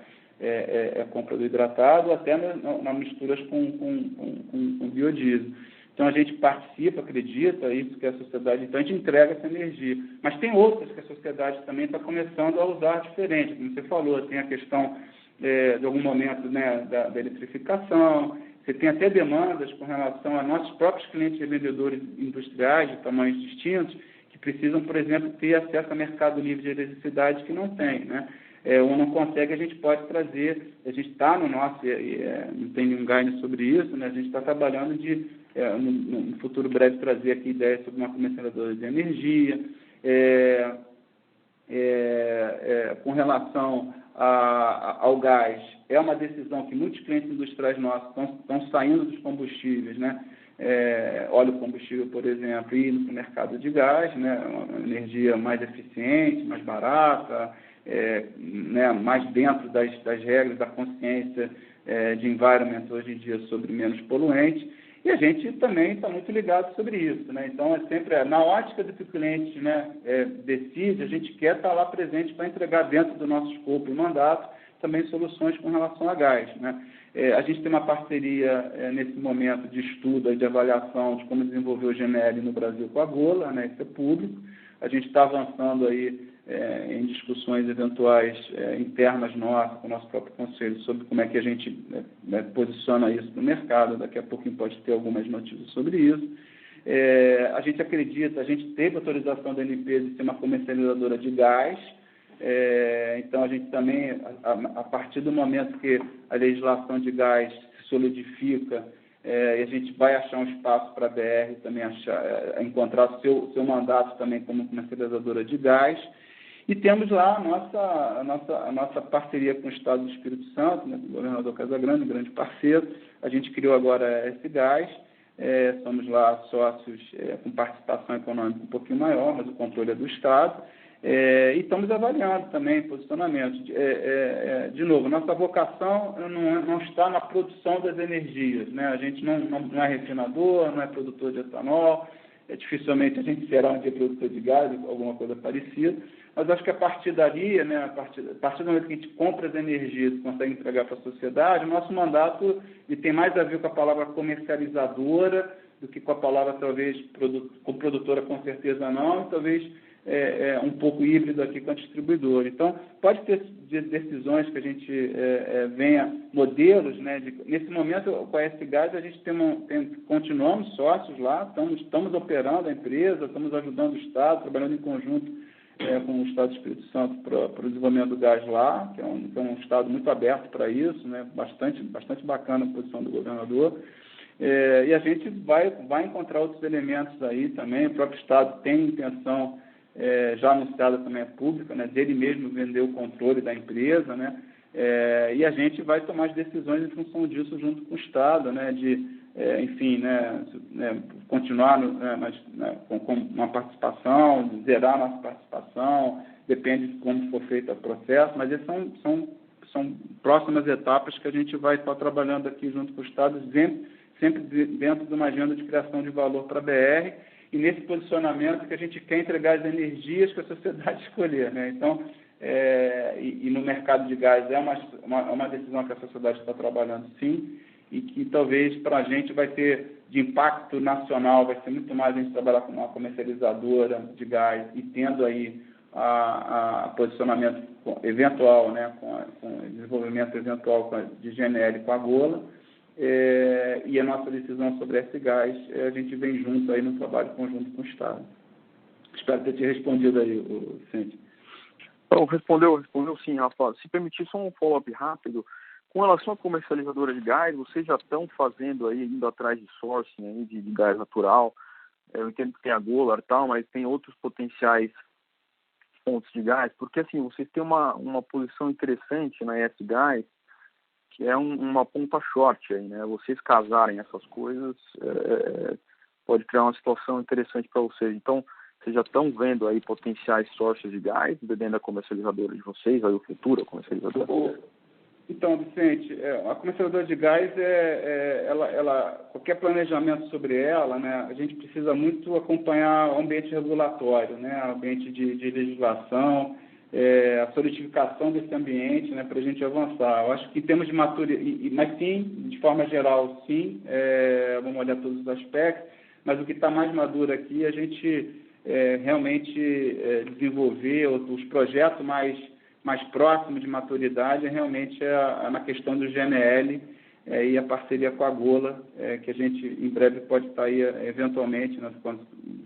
compra do hidratado, até nas misturas com biodiesel. Então, a gente participa, acredita, isso que a sociedade, então a gente entrega essa energia. Mas tem outras que a sociedade também está começando a usar diferente, como você falou, tem a questão, de algum momento, né, da eletrificação, você tem até demandas com relação a nossos próprios clientes e vendedores industriais de tamanhos distintos, que precisam, por exemplo, ter acesso a mercado livre de eletricidade que não tem, né? Ou não consegue, a gente pode trazer, a gente está no nosso, não tem nenhum guide sobre isso, né? A gente está trabalhando no futuro breve, trazer aqui ideias sobre uma comercializadora de energia, com relação ao gás, é uma decisão que muitos clientes industriais nossos estão saindo dos combustíveis, né? Óleo combustível, por exemplo, e indo para o mercado de gás, né? Uma energia mais eficiente, mais barata, né? Mais dentro das regras da consciência de environment hoje em dia sobre menos poluentes. E a gente também está muito ligado sobre isso, né? Então, sempre na ótica do que o cliente, né, decide, a gente quer estar lá presente para entregar dentro do nosso escopo e mandato também soluções com relação a gás, né? A gente tem uma parceria nesse momento de estudo e de avaliação de como desenvolver o GNL no Brasil com a Gola, né? Isso é público. A gente está avançando aí em discussões eventuais internas nossas, com o nosso próprio conselho, sobre como é que a gente posiciona isso no mercado. Daqui a pouquinho pode ter algumas notícias sobre isso. A gente acredita, a gente teve autorização da ANP de ser uma comercializadora de gás. Então, a gente também, a partir do momento que a legislação de gás se solidifica, a gente vai achar um espaço para a BR também encontrar seu mandato também como comercializadora de gás. E temos lá a nossa parceria com o Estado do Espírito Santo, né, com o governador Casagrande, um grande parceiro. A gente criou agora esse gás, somos lá sócios com participação econômica um pouquinho maior, mas o controle é do Estado. E estamos avaliando também posicionamento. De novo, nossa vocação não está na produção das energias, né? A gente não é refinador, não é produtor de etanol, dificilmente a gente será um dia produtor de gás, alguma coisa parecida, mas acho que a partir dali, né, a partir do momento que a gente compra as energias e consegue entregar para a sociedade, o nosso mandato tem mais a ver com a palavra comercializadora do que com a palavra, talvez, com produtora, com certeza não, e talvez um pouco híbrido aqui com a distribuidora. Então, pode ter decisões que a gente venha, modelos, né? Nesse momento, com a S-Gás, a gente continuamos sócios lá, estamos operando a empresa, estamos ajudando o Estado, trabalhando em conjunto com o Estado do Espírito Santo para o desenvolvimento do gás lá, que é um Estado muito aberto para isso, né? Bastante bacana a posição do governador. E a gente vai encontrar outros elementos aí também. O próprio Estado tem intenção, já anunciada também pública, né, dele mesmo vender o controle da empresa, né, e a gente vai tomar as decisões em função disso junto com o Estado, né, enfim, continuar com uma participação, zerar a nossa participação, depende de como for feito o processo, mas essas são próximas etapas que a gente vai estar trabalhando aqui junto com o Estado, sempre dentro de uma agenda de criação de valor para a BR, e nesse posicionamento que a gente quer entregar as energias que a sociedade escolher, né? Então, e no mercado de gás é uma decisão que a sociedade está trabalhando, sim, e que talvez para a gente vai ter de impacto nacional, vai ser muito mais a gente trabalhar com uma comercializadora de gás e tendo aí a posicionamento eventual, né, com desenvolvimento eventual de GNL com a Gola, e a nossa decisão sobre esse gás, a gente vem junto aí no trabalho conjunto com o Estado. Espero ter te respondido aí, Vicente. Então, respondeu sim, Rafa. Se permitir só um follow-up rápido, com relação à comercializadora de gás, vocês já estão fazendo aí, indo atrás de sourcing aí de gás natural. Eu entendo que tem a Golar e tal, mas tem outros potenciais fontes de gás, porque assim, vocês têm uma posição interessante na S-Gás, que é uma ponta short aí, né? Vocês casarem essas coisas pode criar uma situação interessante para vocês. Então, vocês já estão vendo aí potenciais sources de gás dentro da comercializadora de vocês, aí o futuro comercializadora? Então, Vicente, a comercializadora de gás, qualquer planejamento sobre ela, né, a gente precisa muito acompanhar o ambiente regulatório, né, o ambiente de legislação, a solidificação desse ambiente, né, para a gente avançar. Eu acho que em termos de maturidade, mas sim, de forma geral, sim, vamos olhar todos os aspectos, mas o que está mais maduro aqui, a gente realmente desenvolver os projetos mais próximos de maturidade, realmente na questão do GNL e a parceria com a Gola, que a gente em breve pode estar aí, eventualmente,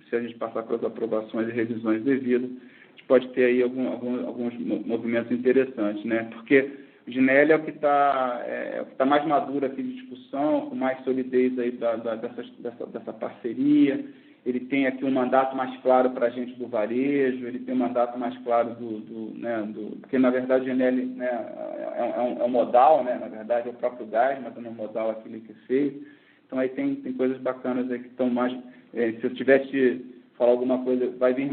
se a gente passar pelas aprovações e revisões devidas, a gente pode ter aí alguns movimentos interessantes, né? Porque o GNL é o que está mais maduro aqui de discussão, com mais solidez aí dessa parceria. Ele tem aqui um mandato mais claro para a gente do varejo, ele tem um mandato mais claro porque, na verdade, o GNL, né, é um modal, né, na verdade, é o próprio gás, mas é um modal aqui liquefeito. Então, aí tem coisas bacanas aí que estão mais... se eu tivesse que falar alguma coisa, vai vir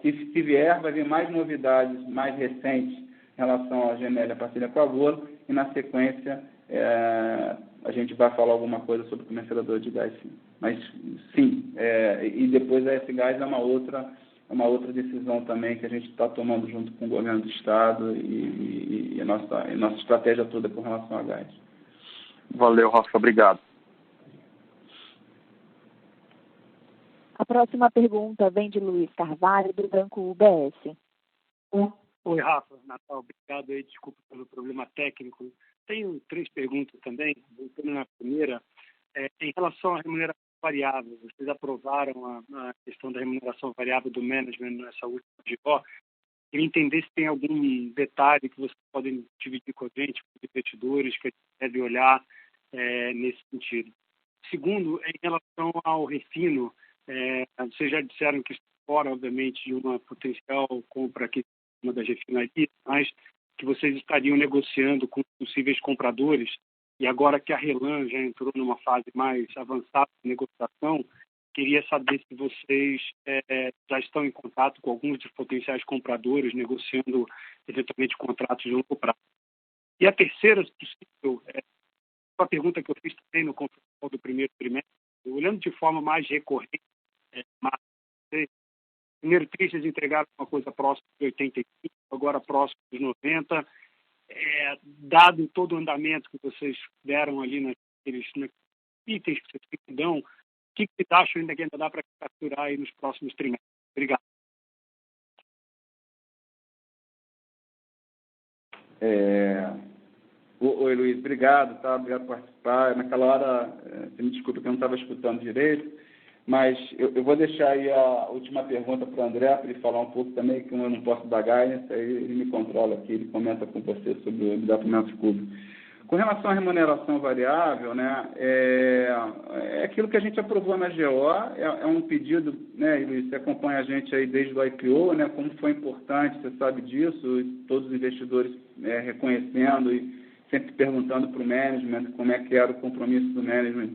se vier, vai vir mais novidades mais recentes em relação ao GNL, a parceria com a Gola, e, na sequência, a gente vai falar alguma coisa sobre o comercializador de gás, sim. Mas, sim, e depois a S-Gás é uma outra decisão também que a gente está tomando junto com o governo do Estado e a nossa estratégia toda com relação a gás. Valeu, Rafa. Obrigado. A próxima pergunta vem de Luiz Carvalho, do Banco UBS. Oi, Rafa. Natal, obrigado aí. Desculpa pelo problema técnico. Tenho 3 perguntas também. Voltando na primeira, em relação à remuneração variável, vocês aprovaram a questão da remuneração variável do management nessa última GO. Queria entender se tem algum detalhe que vocês podem dividir com a gente, com os investidores, que a gente deve olhar nesse sentido. Segundo, em relação ao refino, vocês já disseram que fora, obviamente, de uma potencial compra aqui uma das refinarias, mas que vocês estariam negociando com possíveis compradores. E agora que a RLAM já entrou numa fase mais avançada de negociação, queria saber se vocês já estão em contato com alguns dos potenciais compradores, negociando eventualmente contratos de longo prazo. E a terceira, se possível, uma pergunta que eu fiz também no controle do primeiro trimestre, olhando de forma mais recorrente, primeiro trimestre eles entregaram uma coisa próxima de 85, agora próximo dos 90. Dado todo o andamento que vocês deram ali naqueles itens que vocês dão, o que vocês acham ainda que ainda dá para capturar aí nos próximos trimestres? Obrigado. Oi, Luiz, obrigado, tá? Obrigado por participar. Naquela hora, me desculpa que eu não estava escutando direito, mas eu vou deixar aí a última pergunta para o André, para ele falar um pouco também, que eu não posso dar guidance, aí ele me controla aqui, ele comenta com você sobre o endividamento público. Com relação à remuneração variável, né, é aquilo que a gente aprovou na GO, é um pedido, né, Luiz, você acompanha a gente aí desde o IPO, né, como foi importante, você sabe disso, e todos os investidores reconhecendo e sempre perguntando para o management como é que era o compromisso do management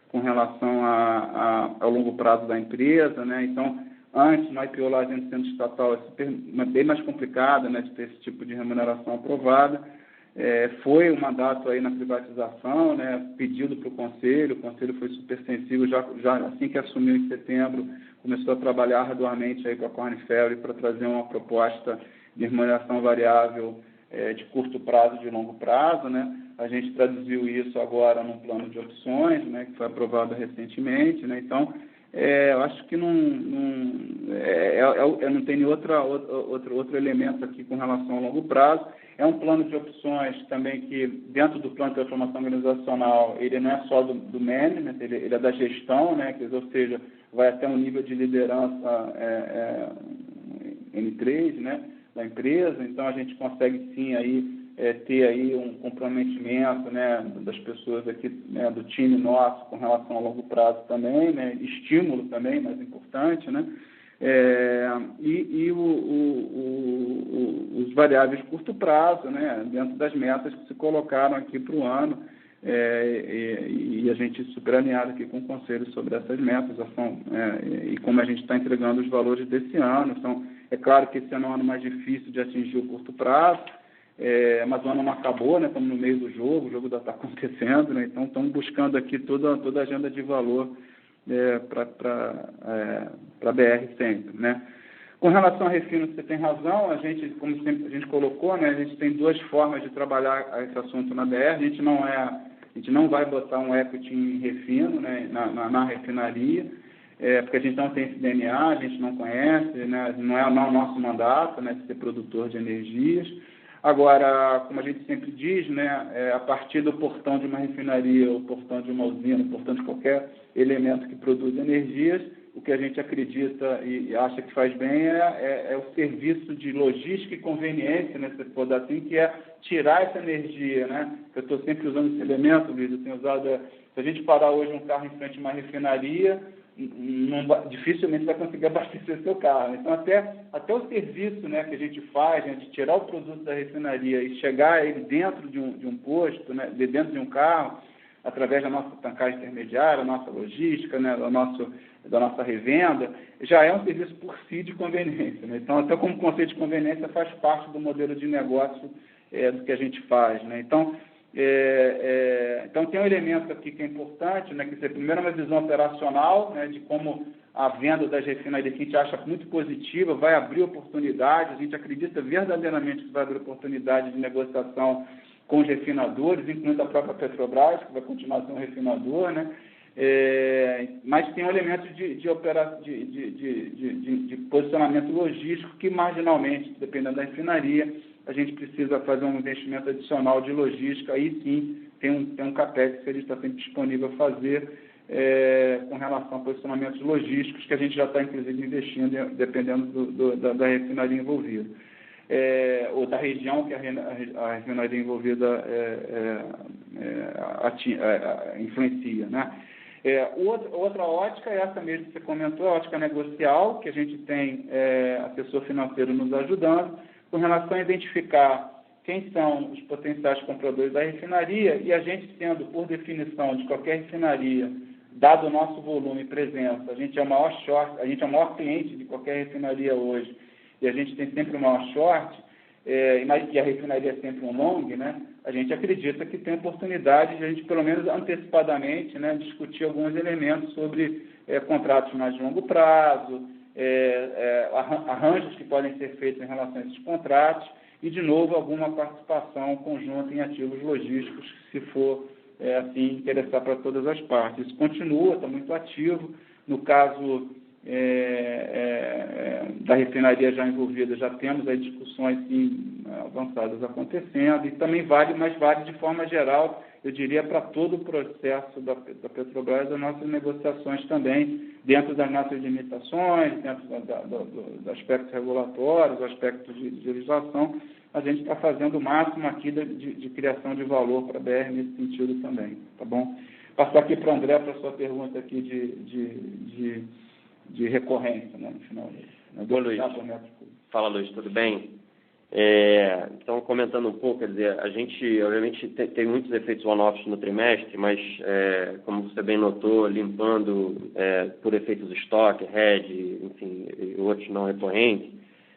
com relação ao longo prazo da empresa, né? Então, antes, no IPO lá, a gente sendo estatal, é bem mais complicado, né, de ter esse tipo de remuneração aprovada. Foi um mandato aí na privatização, né, pedido para o conselho foi super sensível, já assim que assumiu em setembro, começou a trabalhar arduamente aí com a Korn Ferry para trazer uma proposta de remuneração variável de curto prazo e de longo prazo, né? A gente traduziu isso agora num plano de opções, né, que foi aprovado recentemente, né? Então, eu acho que não tem nenhum outro elemento aqui com relação ao longo prazo. É um plano de opções também que, dentro do plano de transformação organizacional, ele não é só do management, ele é da gestão, né? Ou seja, vai até um nível de liderança N3, né, da empresa. Então, a gente consegue, sim, aí, ter aí um comprometimento, né, das pessoas aqui, né, do time nosso com relação ao longo prazo também, né, estímulo também, mais importante, né, os variáveis de curto prazo, né, dentro das metas que se colocaram aqui para o ano, e a gente super alinhado aqui com o Conselho sobre essas metas, e como a gente está entregando os valores desse ano. Então, é claro que esse ano é um ano mais difícil de atingir o curto prazo, mas o ano não acabou, né? Estamos no meio do jogo, o jogo ainda está acontecendo, né? Então estamos buscando aqui toda a agenda de valor para a BR sempre, né? Com relação à Refino, você tem razão, a gente, como sempre a gente colocou, né? A gente tem duas formas de trabalhar esse assunto na BR. A gente não vai botar um equity em refino, né? na refinaria, porque a gente não tem esse DNA, a gente não conhece, né? Não é o nosso mandato, né, de ser produtor de energias. Agora, como a gente sempre diz, né, a partir do portão de uma refinaria, o portão de uma usina, o portão de qualquer elemento que produz energias, o que a gente acredita e acha que faz bem é o serviço de logística e conveniência, né, se for dar assim, que é tirar essa energia, né? Eu estou sempre usando esse elemento, Luiz, eu tenho usado, se a gente parar hoje um carro em frente a uma refinaria, dificilmente vai conseguir abastecer seu carro. Então, até o serviço, né, que a gente faz, né, de tirar o produto da refinaria e chegar a ele dentro de um posto, né, dentro de um carro, através da nossa tankagem intermediária, da nossa logística, né, da nossa revenda, já é um serviço por si de conveniência, né? Então, até como conceito de conveniência, faz parte do modelo de negócio do que a gente faz, né? Então, então, tem um elemento aqui que é importante, né, que é primeiro uma visão operacional, né, de como a venda das refinarias, que a gente acha muito positiva, vai abrir oportunidades, a gente acredita verdadeiramente que vai abrir oportunidade de negociação com os refinadores, incluindo a própria Petrobras, que vai continuar sendo um refinador, né? Mas tem um elemento de posicionamento logístico que, marginalmente, dependendo da refinaria, a gente precisa fazer um investimento adicional de logística. Aí sim tem um CAPEX que a gente está sempre disponível a fazer com relação a posicionamentos logísticos, que a gente já está, inclusive, investindo, dependendo da refinaria envolvida. Ou da região que a refinaria envolvida influencia, né? Outra ótica é essa mesmo que você comentou, a ótica negocial, que a gente tem assessor financeiro nos ajudando, com relação a identificar quem são os potenciais compradores da refinaria, e a gente, sendo, por definição, de qualquer refinaria, dado o nosso volume e presença, a gente é o maior cliente de qualquer refinaria hoje, e a gente tem sempre o maior short, e a refinaria é sempre um long, né? A gente acredita que tem oportunidade de a gente, pelo menos antecipadamente, né, discutir alguns elementos sobre contratos mais de longo prazo, arranjos que podem ser feitos em relação a esses contratos e, de novo, alguma participação conjunta em ativos logísticos, se for, assim, interessar para todas as partes. Isso continua, está muito ativo. No caso da refinaria já envolvida, já temos aí discussões, sim, avançadas acontecendo, e também vale de forma geral, eu diria, para todo o processo da Petrobras, as nossas negociações também, dentro das nossas limitações, dentro dos aspectos regulatórios, aspectos de legislação, a gente está fazendo o máximo aqui de criação de valor para a BR nesse sentido também, tá bom? Passar aqui para o André, para a sua pergunta aqui de recorrência, né, no final. Bom, Luiz. Fala, Luiz, tudo bem? Então, comentando um pouco, quer dizer, a gente, obviamente, tem muitos efeitos one-offs no trimestre, mas, como você bem notou, limpando por efeitos estoque, hedge, enfim, e outros não recorrentes,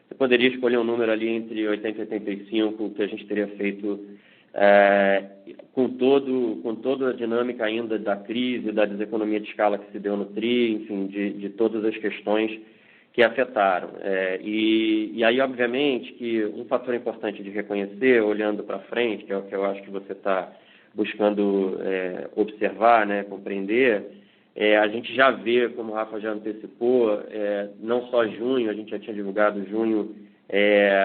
você poderia escolher um número ali entre 80 e 85, que a gente teria feito com toda a dinâmica ainda da crise, da deseconomia de escala que se deu no TRI, enfim, de todas as questões que afetaram. E aí, obviamente, que um fator importante de reconhecer, olhando para frente, que é o que eu acho que você está buscando observar, né, compreender, a gente já vê, como o Rafa já antecipou, não só junho, a gente já tinha divulgado junho,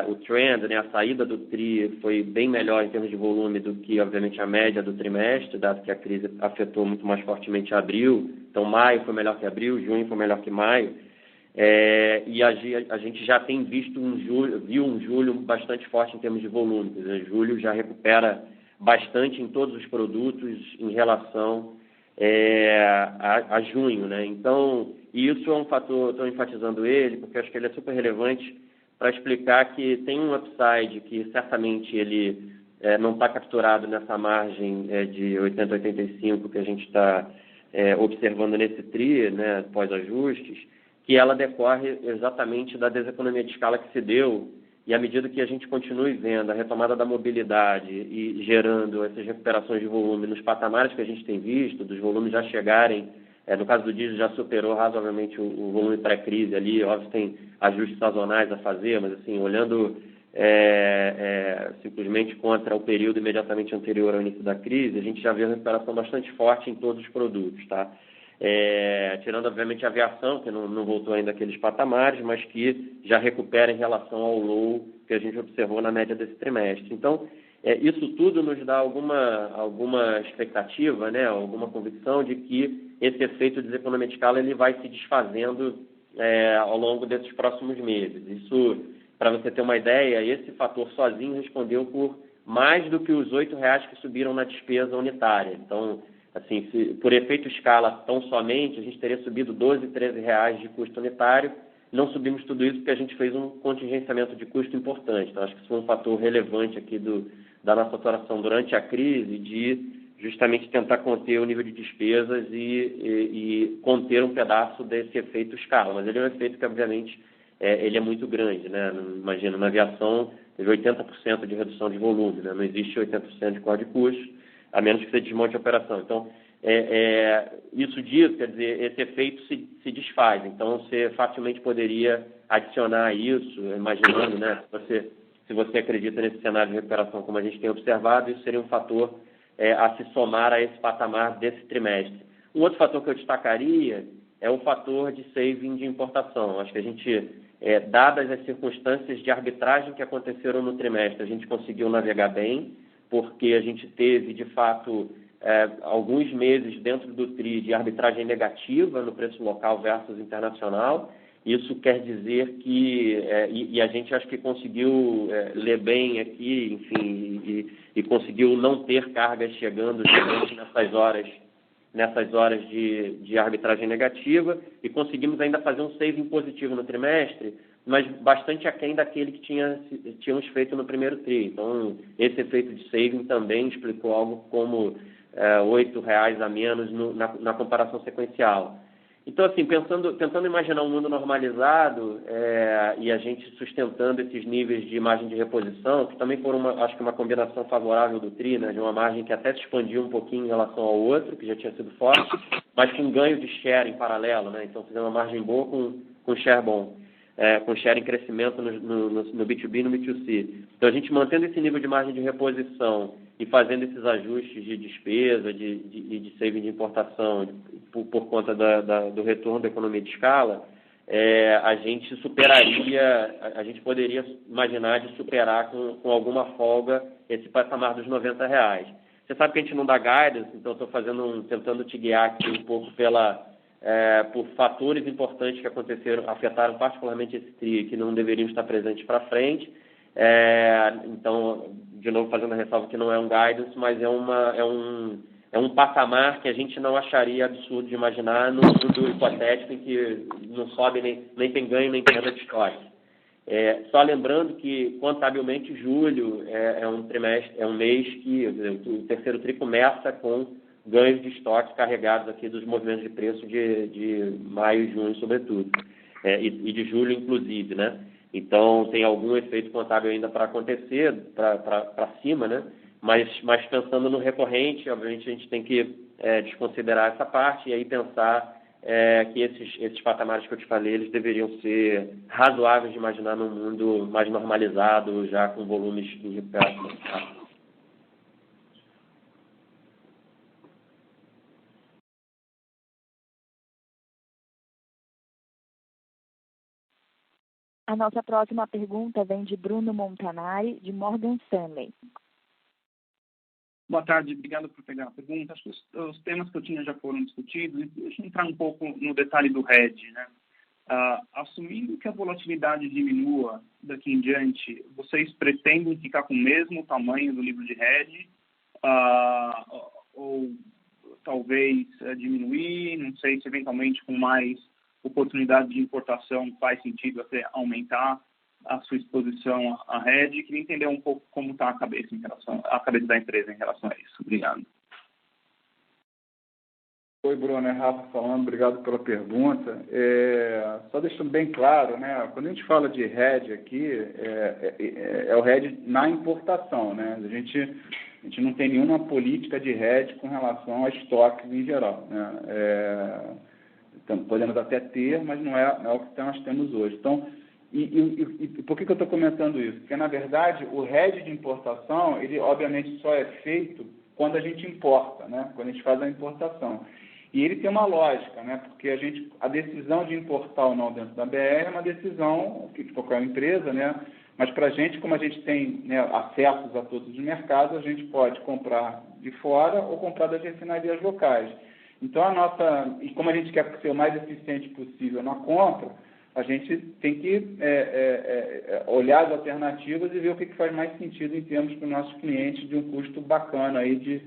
o trend, né, a saída do TRI foi bem melhor em termos de volume do que, obviamente, a média do trimestre, dado que a crise afetou muito mais fortemente abril. Então, maio foi melhor que abril, junho foi melhor que maio. E a gente já tem visto viu um julho bastante forte em termos de volume. Quer dizer, julho já recupera bastante em todos os produtos em relação a junho, né? Então, isso é um fator, estou enfatizando ele, porque acho que ele é super relevante para explicar que tem um upside que certamente ele não está capturado nessa margem de 80 a 85 que a gente está observando nesse TRI, né, pós-ajustes, que ela decorre exatamente da deseconomia de escala que se deu, e à medida que a gente continue vendo a retomada da mobilidade e gerando essas recuperações de volume nos patamares que a gente tem visto, dos volumes já chegarem, no caso do diesel já superou razoavelmente o volume pré-crise ali, óbvio tem ajustes sazonais a fazer, mas assim, olhando simplesmente contra o período imediatamente anterior ao início da crise, a gente já vê uma recuperação bastante forte em todos os produtos, tá? Tirando, obviamente, a aviação, que não voltou ainda àqueles patamares, mas que já recupera em relação ao low que a gente observou na média desse trimestre. Então, isso tudo nos dá alguma expectativa, né, alguma convicção de que esse efeito de deseconomia de escala ele vai se desfazendo ao longo desses próximos meses. Isso, para você ter uma ideia, esse fator sozinho respondeu por mais do que os R$8 que subiram na despesa unitária. Então, assim, por efeito escala tão somente, a gente teria subido R$12, R$13 de custo unitário. Não subimos tudo isso porque a gente fez um contingenciamento de custo importante. Então, acho que isso foi um fator relevante aqui da nossa atuação durante a crise, de justamente tentar conter o nível de despesas e conter um pedaço desse efeito escala. Mas ele é um efeito que, obviamente, ele é muito grande, né? Imagina, na aviação teve 80% de redução de volume, né? Não existe 80% de corte de custos, a menos que você desmonte a operação. Então, isso diz, quer dizer, esse efeito se desfaz. Então, você facilmente poderia adicionar isso, imaginando, né? Se você acredita nesse cenário de recuperação como a gente tem observado, isso seria um fator a se somar a esse patamar desse trimestre. Um outro fator que eu destacaria é o fator de saving de importação. Acho que a gente, dadas as circunstâncias de arbitragem que aconteceram no trimestre, a gente conseguiu navegar bem, porque a gente teve, de fato, alguns meses dentro do TRI de arbitragem negativa no preço local versus internacional. Isso quer dizer que, e a gente acho que conseguiu ler bem aqui, enfim, e conseguiu não ter cargas chegando nessas horas de arbitragem negativa, e conseguimos ainda fazer um saving positivo no trimestre, mas bastante aquém daquele que tínhamos feito no primeiro TRI. Então, esse efeito de saving também explicou algo como R$8 a menos na comparação sequencial. Então, assim, tentando imaginar um mundo normalizado e a gente sustentando esses níveis de margem de reposição, que também foram, acho que uma combinação favorável do TRI, né, de uma margem que até se expandiu um pouquinho em relação ao outro, que já tinha sido forte, mas com ganho de share em paralelo, né? Então, fizemos uma margem boa com share bom, com share em crescimento no B2B e no B2C. Então, a gente mantendo esse nível de margem de reposição e fazendo esses ajustes de despesa e de saving de importação por conta do retorno da economia de escala, a gente poderia imaginar de superar com alguma folga esse patamar dos R$90. Você sabe que a gente não dá guidance, então estou tentando te guiar aqui um pouco por fatores importantes que afetaram particularmente esse TRI, que não deveriam estar presentes para frente. Então, de novo, fazendo a ressalva que não é um guidance, mas é um patamar que a gente não acharia absurdo de imaginar no mundo hipotético em que não sobe nem tem ganho nem perda de estoque. Só lembrando que, contabilmente, julho é um mês que o terceiro TRI começa com ganhos de estoque carregados aqui dos movimentos de preço de maio e junho, sobretudo, e de julho, inclusive, né? Então, tem algum efeito contábil ainda para acontecer, para cima, né? Mas pensando no recorrente, obviamente, a gente tem que desconsiderar essa parte e aí pensar que esses patamares que eu te falei, eles deveriam ser razoáveis de imaginar num mundo mais normalizado, já com volumes em recuperação. A nossa próxima pergunta vem de Bruno Montanari, de Morgan Stanley. Boa tarde, obrigado por pegar a pergunta. Acho que os temas que eu tinha já foram discutidos. Deixa eu entrar um pouco no detalhe do hedge, né? Assumindo que a volatilidade diminua daqui em diante, vocês pretendem ficar com o mesmo tamanho do livro de hedge? Ou talvez diminuir? Não sei se eventualmente com mais oportunidade de importação faz sentido até aumentar a sua exposição à hedge. Queria entender um pouco como está a cabeça da empresa em relação a isso. Obrigado. Oi, Bruno, é Rafa falando, obrigado pela pergunta. Só deixando bem claro, né, quando a gente fala de hedge aqui, é o hedge na importação, né? A gente não tem nenhuma política de hedge com relação a estoques em geral, né? Podemos até ter, mas não é o que nós temos hoje. Então, e por que eu estou comentando isso? Porque, na verdade, o hedge de importação, ele obviamente só é feito quando a gente importa, né? Quando a gente faz a importação. E ele tem uma lógica, né? Porque a decisão de importar ou não dentro da BR é uma decisão de qualquer empresa, né? Mas para a gente, como a gente tem, né, acessos a todos os mercados, a gente pode comprar de fora ou comprar das refinarias locais. Então, e como a gente quer ser o mais eficiente possível na compra, a gente tem que olhar as alternativas e ver o que faz mais sentido em termos para os nossos clientes de um custo bacana aí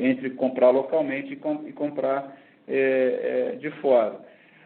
entre comprar localmente e comprar de fora.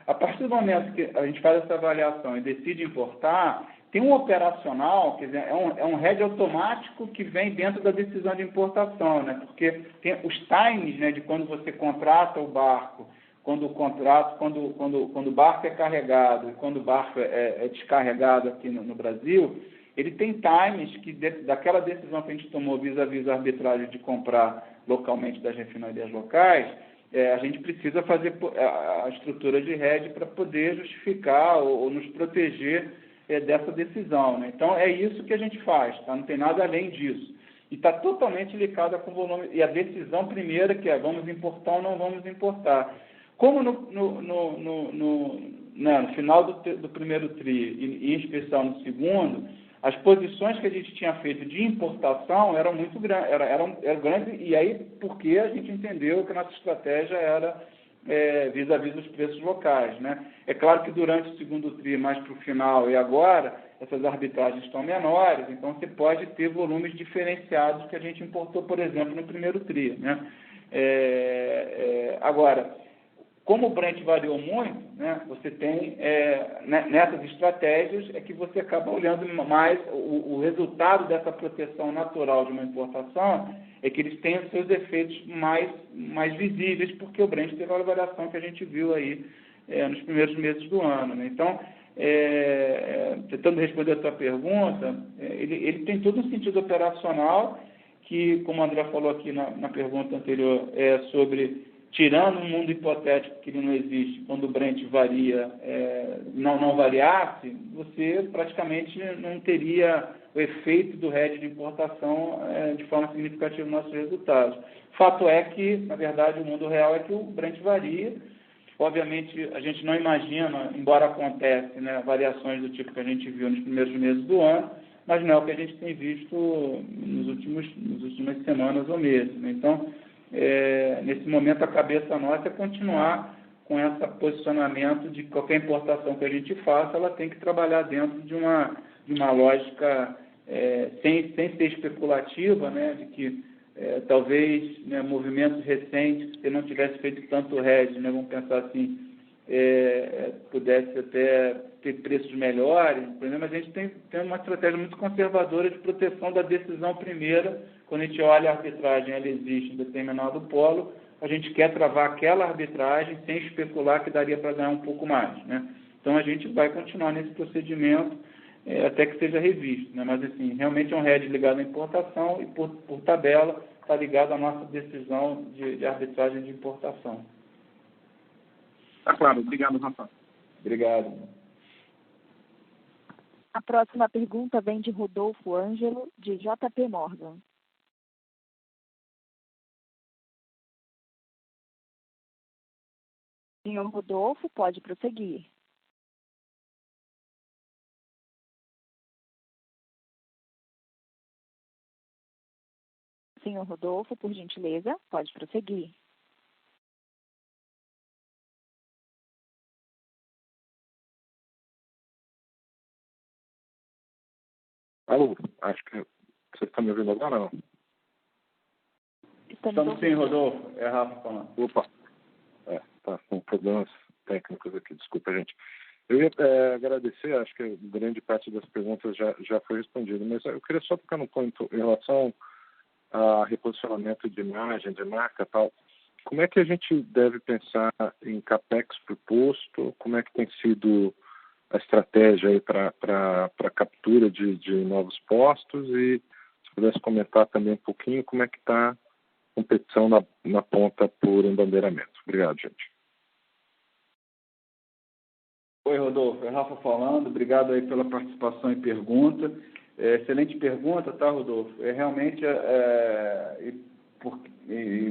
A partir do momento que a gente faz essa avaliação e decide importar, tem um operacional, quer dizer, é um hedge automático que vem dentro da decisão de importação, né? Porque tem os times, né, de quando você contrata o barco, quando o barco é carregado e quando o barco é descarregado aqui no Brasil, ele tem times que, daquela decisão que a gente tomou vis-à-vis a arbitragem de comprar localmente das refinarias locais, a gente precisa fazer a estrutura de hedge para poder justificar ou nos proteger dessa decisão, né? Então, é isso que a gente faz, tá? Não tem nada além disso. E está totalmente ligada com o volume. E a decisão primeira, que é vamos importar ou não vamos importar. Como no final do primeiro TRI, e em especial no segundo, as posições que a gente tinha feito de importação eram muito grandes, eram grandes, e aí porque a gente entendeu que a nossa estratégia era vis-à-vis dos preços locais, né? É claro que durante o segundo TRI, mais para o final e agora, essas arbitragens estão menores, então você pode ter volumes diferenciados que a gente importou, por exemplo, no primeiro TRI, né? Agora, como o Brent variou muito, né, você tem, nessas estratégias, é que você acaba olhando mais o resultado dessa proteção natural de uma importação, é que eles têm os seus efeitos mais visíveis, porque o Brent teve a variação que a gente viu aí nos primeiros meses do ano, né? Então, tentando responder a sua pergunta, ele tem todo um sentido operacional, que, como o André falou aqui na pergunta anterior, sobre tirando um mundo hipotético que ele não existe, quando o Brent varia, não variasse, você praticamente não teria o efeito do hedge de importação de forma significativa nos nossos resultados. Fato é que, na verdade, o mundo real é que o Brent varia. Obviamente, a gente não imagina, embora aconteça, né, variações do tipo que a gente viu nos primeiros meses do ano, mas não é o que a gente tem visto nas últimas semanas ou meses, né? Então, nesse momento, a cabeça nossa é continuar com esse posicionamento de que qualquer importação que a gente faça, ela tem que trabalhar dentro de uma lógica sem ser especulativa, né, de que talvez, né, movimentos recentes, se não tivesse feito tanto hedge, né, vamos pensar assim, pudesse até ter preços melhores, mas a gente tem uma estratégia muito conservadora de proteção da decisão primeira. Quando a gente olha a arbitragem, ela existe em determinado polo, a gente quer travar aquela arbitragem sem especular que daria para ganhar um pouco mais, né? Então, a gente vai continuar nesse procedimento até que seja revisto, né? Mas, assim, realmente é um hedge ligado à importação e, por tabela, está ligado à nossa decisão de arbitragem de importação. Tá claro. Obrigado, Rafa. Obrigado. A próxima pergunta vem de Rodolfo Ângelo, de JP Morgan. Senhor Rodolfo, pode prosseguir. Senhor Rodolfo, por gentileza, pode prosseguir. Alô, acho que você está me ouvindo agora, não? Estamos sim, Rodolfo. É Rafa falando. Opa, tá com problemas técnicos aqui, desculpa, gente. Eu ia agradecer, acho que grande parte das perguntas já foi respondida, mas eu queria só tocar no ponto em relação a reposicionamento de imagem, de marca e tal. Como é que a gente deve pensar em CAPEX por posto? Como é que tem sido a estratégia aí para captura de novos postos? E se pudesse comentar também um pouquinho como é que está a competição na ponta por embandeiramento. Obrigado, gente. Oi, Rodolfo. É Rafa falando. Obrigado aí pela participação e pergunta. Excelente pergunta, tá, Rodolfo? Realmente,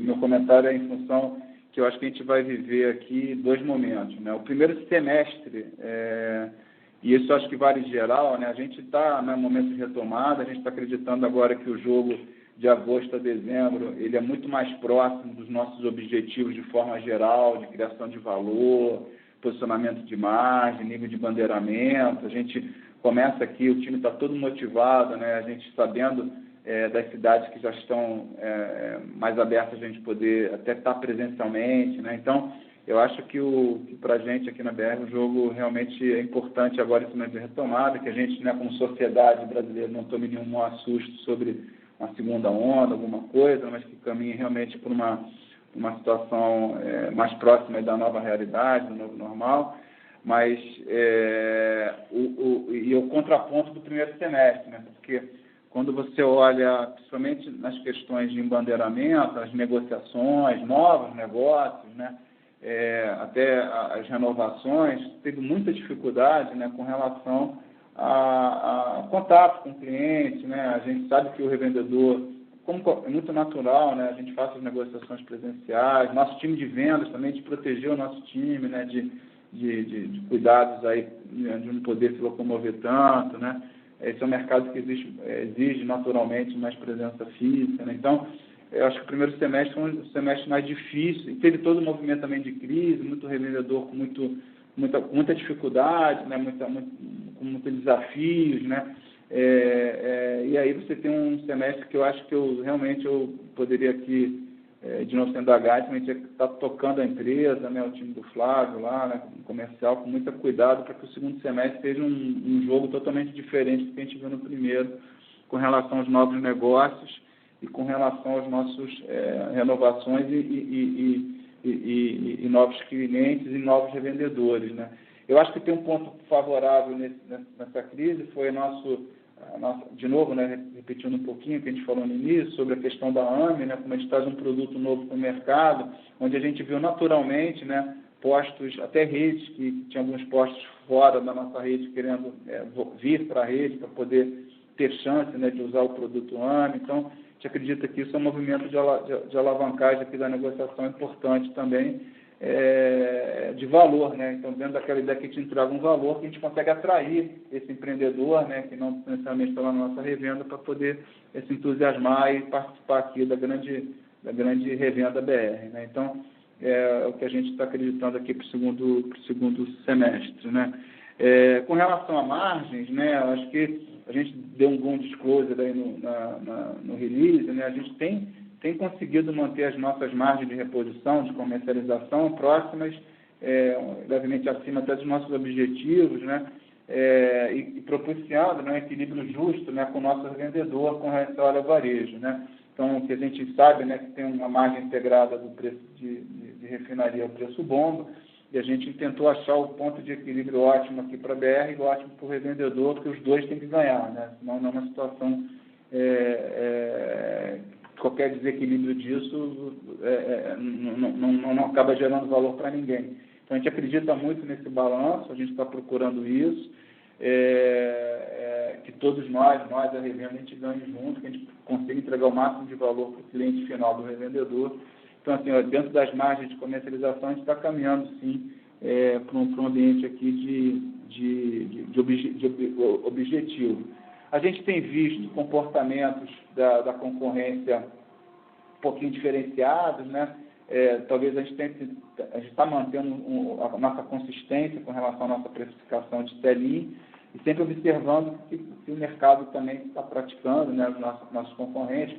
meu comentário é em função que eu acho que a gente vai viver aqui 2 momentos, né? O primeiro semestre, e isso acho que vale em geral, né? A gente está no momento de retomada, a gente está acreditando agora que o jogo de agosto a dezembro, ele é muito mais próximo dos nossos objetivos de forma geral, de criação de valor, posicionamento de margem, nível de bandeiramento. A gente começa aqui, o time está todo motivado, né? A gente sabendo das cidades que já estão mais abertas a gente poder até estar presencialmente, né? Então, eu acho que para a gente aqui na BR o jogo realmente é importante agora esse momento de retomada, que a gente, né, como sociedade brasileira, não tome nenhum assusto sobre uma segunda onda, alguma coisa, mas que caminhe realmente por uma situação mais próxima da nova realidade, do novo normal, mas e o contraponto do primeiro semestre, né? Porque quando você olha, principalmente nas questões de embandeiramento, as negociações, novos negócios, né? Até as renovações, teve muita dificuldade, né, com relação a contato com o cliente, né? A gente sabe que o revendedor, como é muito natural, né? A gente faz as negociações presenciais, nosso time de vendas também, de proteger o nosso time, né? De cuidados aí, de não poder se locomover tanto, né? Esse é um mercado que exige naturalmente mais presença física, né? Então, eu acho que o primeiro semestre foi um semestre mais difícil, e teve todo o movimento também de crise, muito revendedor com muita dificuldade, né? Com muitos desafios, né? E aí você tem um semestre que eu acho que eu poderia aqui, de novo sendo a Gatti, a gente está tocando a empresa, né? O time do Flávio lá, né? Comercial, com muito cuidado para que o segundo semestre seja um jogo totalmente diferente do que a gente viu no primeiro, com relação aos novos negócios e com relação às nossas renovações e novos clientes e novos revendedores, né? Eu acho que tem um ponto favorável nessa crise, foi de novo, né, repetindo um pouquinho o que a gente falou no início, sobre a questão da AME, né, como a gente traz um produto novo para o mercado, onde a gente viu naturalmente, né, postos, até redes, que tinha alguns postos fora da nossa rede querendo vir para a rede para poder ter chance, né, de usar o produto AME. Então, a gente acredita que isso é um movimento de alavancagem aqui da negociação importante também, de valor, né? Então, dentro daquela ideia que a gente entrega um valor, que a gente consegue atrair esse empreendedor, né, que não necessariamente está lá na nossa revenda, para poder se entusiasmar e participar aqui da grande revenda BR, né? Então, é o que a gente está acreditando aqui para o segundo semestre, né? Com relação a margens, né, eu acho que a gente deu um bom disclosure aí no release, né? A gente tem conseguido manter as nossas margens de reposição, de comercialização próximas, levemente acima até dos nossos objetivos, né? E propiciando, né, um equilíbrio justo, né, com o nosso vendedor com relação ao varejo, né? Então, o que a gente sabe, né, que tem uma margem integrada do preço de refinaria ao preço bomba, e a gente tentou achar o ponto de equilíbrio ótimo aqui para a BR e ótimo para o revendedor, porque os dois têm que ganhar, né? Senão não é uma situação, qualquer desequilíbrio disso não acaba gerando valor para ninguém. Então, a gente acredita muito nesse balanço, a gente está procurando isso, que todos nós a revenda, a gente ganhe junto, que a gente consiga entregar o máximo de valor para o cliente final do revendedor. Então, assim, dentro das margens de comercialização, a gente está caminhando, sim, para um ambiente aqui de objetivo. A gente tem visto comportamentos da concorrência um pouquinho diferenciados, né? Talvez a gente está mantendo a nossa consistência com relação à nossa precificação de sell-in e sempre observando que o mercado também está praticando, né, os nossos concorrentes,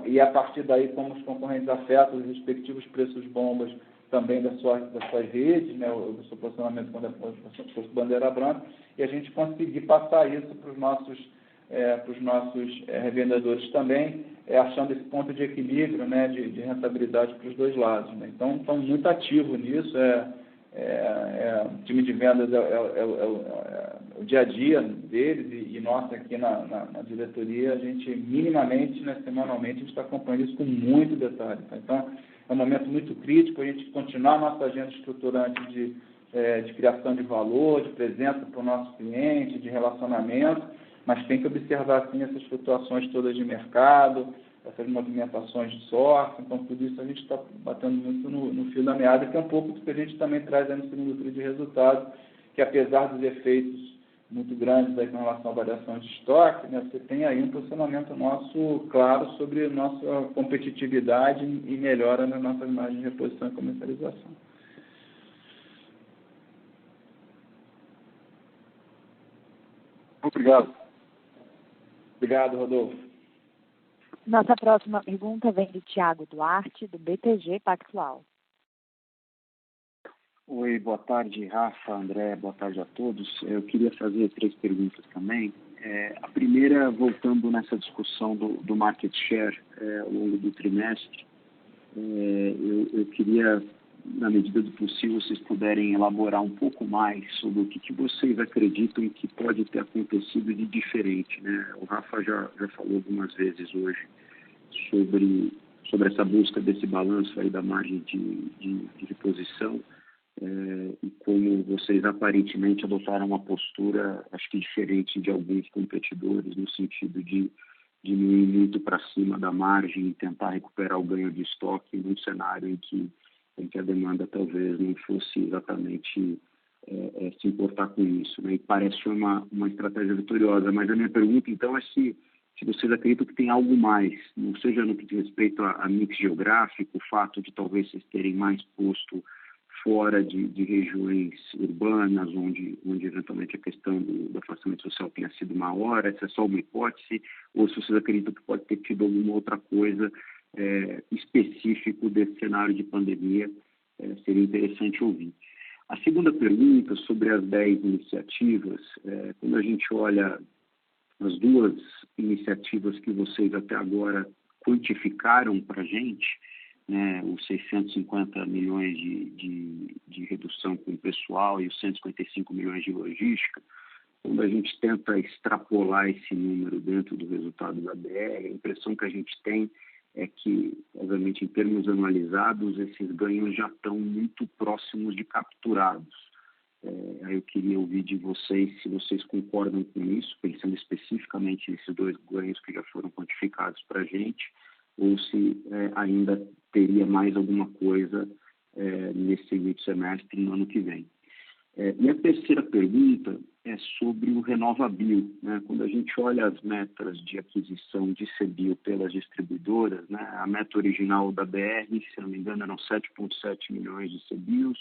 e a partir daí como os concorrentes afetam os respectivos preços bombas também das suas redes, né, do seu posicionamento com a sua bandeira branca, e a gente conseguir passar isso para os nossos revendedores também, achando esse ponto de equilíbrio, né, de rentabilidade para os dois lados, né? Então, estão muito ativos nisso. O time de vendas o dia a dia deles e nós aqui na diretoria, a gente minimamente, né, semanalmente, a gente está acompanhando isso com muito detalhe. Tá? Então, é um momento muito crítico a gente continuar a nossa agenda estruturante de criação de valor, de presença para o nosso cliente, de relacionamento, mas tem que observar, sim, essas flutuações todas de mercado, essas movimentações de sorte. Então, tudo isso a gente está batendo muito no fio da meada, que é um pouco do que a gente também traz aí no segundo trimestre de resultado, que apesar dos efeitos muito grandes aí com relação à variação de estoque, né, você tem aí um posicionamento nosso claro sobre nossa competitividade e melhora nas nossas margens de reposição e comercialização. Obrigado. Obrigado, Rodolfo. Nossa próxima pergunta vem do Thiago Duarte, do BTG Pactual. Oi, boa tarde, Rafa, André, boa tarde a todos. Eu queria fazer 3 perguntas também. A primeira, voltando nessa discussão do market share ao longo do trimestre, eu queria, na medida do possível, vocês puderem elaborar um pouco mais sobre o que vocês acreditam que pode ter acontecido de diferente, né? O Rafa já falou algumas vezes hoje sobre essa busca desse balanço aí da margem de reposição, e como vocês aparentemente adotaram uma postura, acho que diferente de alguns competidores, no sentido de diminuir muito para cima da margem e tentar recuperar o ganho de estoque num cenário em que a demanda talvez não fosse exatamente se importar com isso, né? E parece uma estratégia vitoriosa, mas a minha pergunta então é se vocês acreditam que tem algo mais, não seja no que diz respeito a mix geográfico, o fato de talvez vocês terem mais posto fora de regiões urbanas, onde eventualmente a questão do afastamento social tenha sido maior, essa é só uma hipótese, ou se vocês acreditam que pode ter tido alguma outra coisa específico desse cenário de pandemia, seria interessante ouvir. A segunda pergunta, sobre as 10 iniciativas, quando a gente olha as 2 iniciativas que vocês até agora quantificaram para a gente, né, os 650 milhões de redução com o pessoal e os 155 milhões de logística, quando a gente tenta extrapolar esse número dentro do resultado da BR, a impressão que a gente tem é que, obviamente, em termos anualizados, esses ganhos já estão muito próximos de capturados. Aí eu queria ouvir de vocês se vocês concordam com isso, pensando especificamente nesses 2 ganhos que já foram quantificados para a gente, ou se ainda teria mais alguma coisa nesse segundo semestre no ano que vem. E a terceira pergunta é sobre o RenovaBio, né? Quando a gente olha as metas de aquisição de CBio pelas distribuidoras, né? A meta original da BR, se não me engano, eram 7,7 milhões de CBios.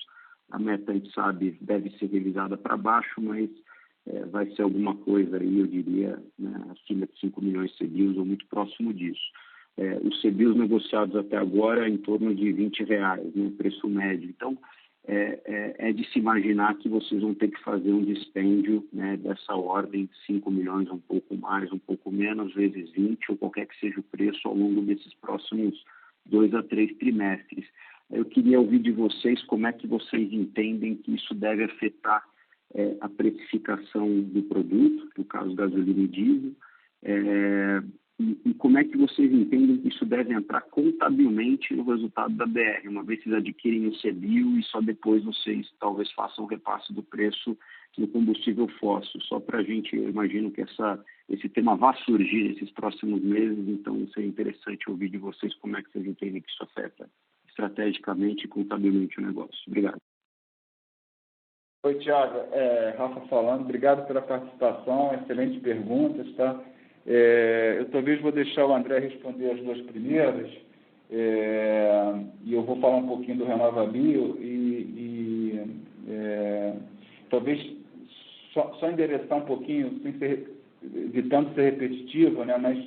A meta, a gente sabe, deve ser revisada para baixo, mas vai ser alguma coisa aí, eu diria, né, acima de 5 milhões de CBios ou muito próximo disso. Os CBios negociados até agora em torno de R$20, né, preço médio. Então, é de se imaginar que vocês vão ter que fazer um dispêndio, né, dessa ordem, 5 milhões, um pouco mais, um pouco menos, vezes 20, ou qualquer que seja o preço ao longo desses próximos 2 a 3 trimestres. Eu queria ouvir de vocês como é que vocês entendem que isso deve afetar a precificação do produto, no caso gasolina e diesel, e como é que vocês entendem que isso deve entrar contabilmente no resultado da BR, uma vez que vocês adquirem o CBio e só depois vocês talvez façam o repasse do preço no combustível fóssil. Só para a gente, eu imagino que esse tema vai surgir nesses próximos meses, então seria interessante ouvir de vocês como é que vocês entendem que isso afeta estrategicamente e contabilmente o negócio. Obrigado. Oi, Thiago. Rafa falando. Obrigado pela participação, excelentes perguntas, tá? Eu talvez vou deixar o André responder as 2 primeiras E eu vou falar um pouquinho do RenovaBio talvez só endereçar um pouquinho, evitando ser repetitivo, né, mas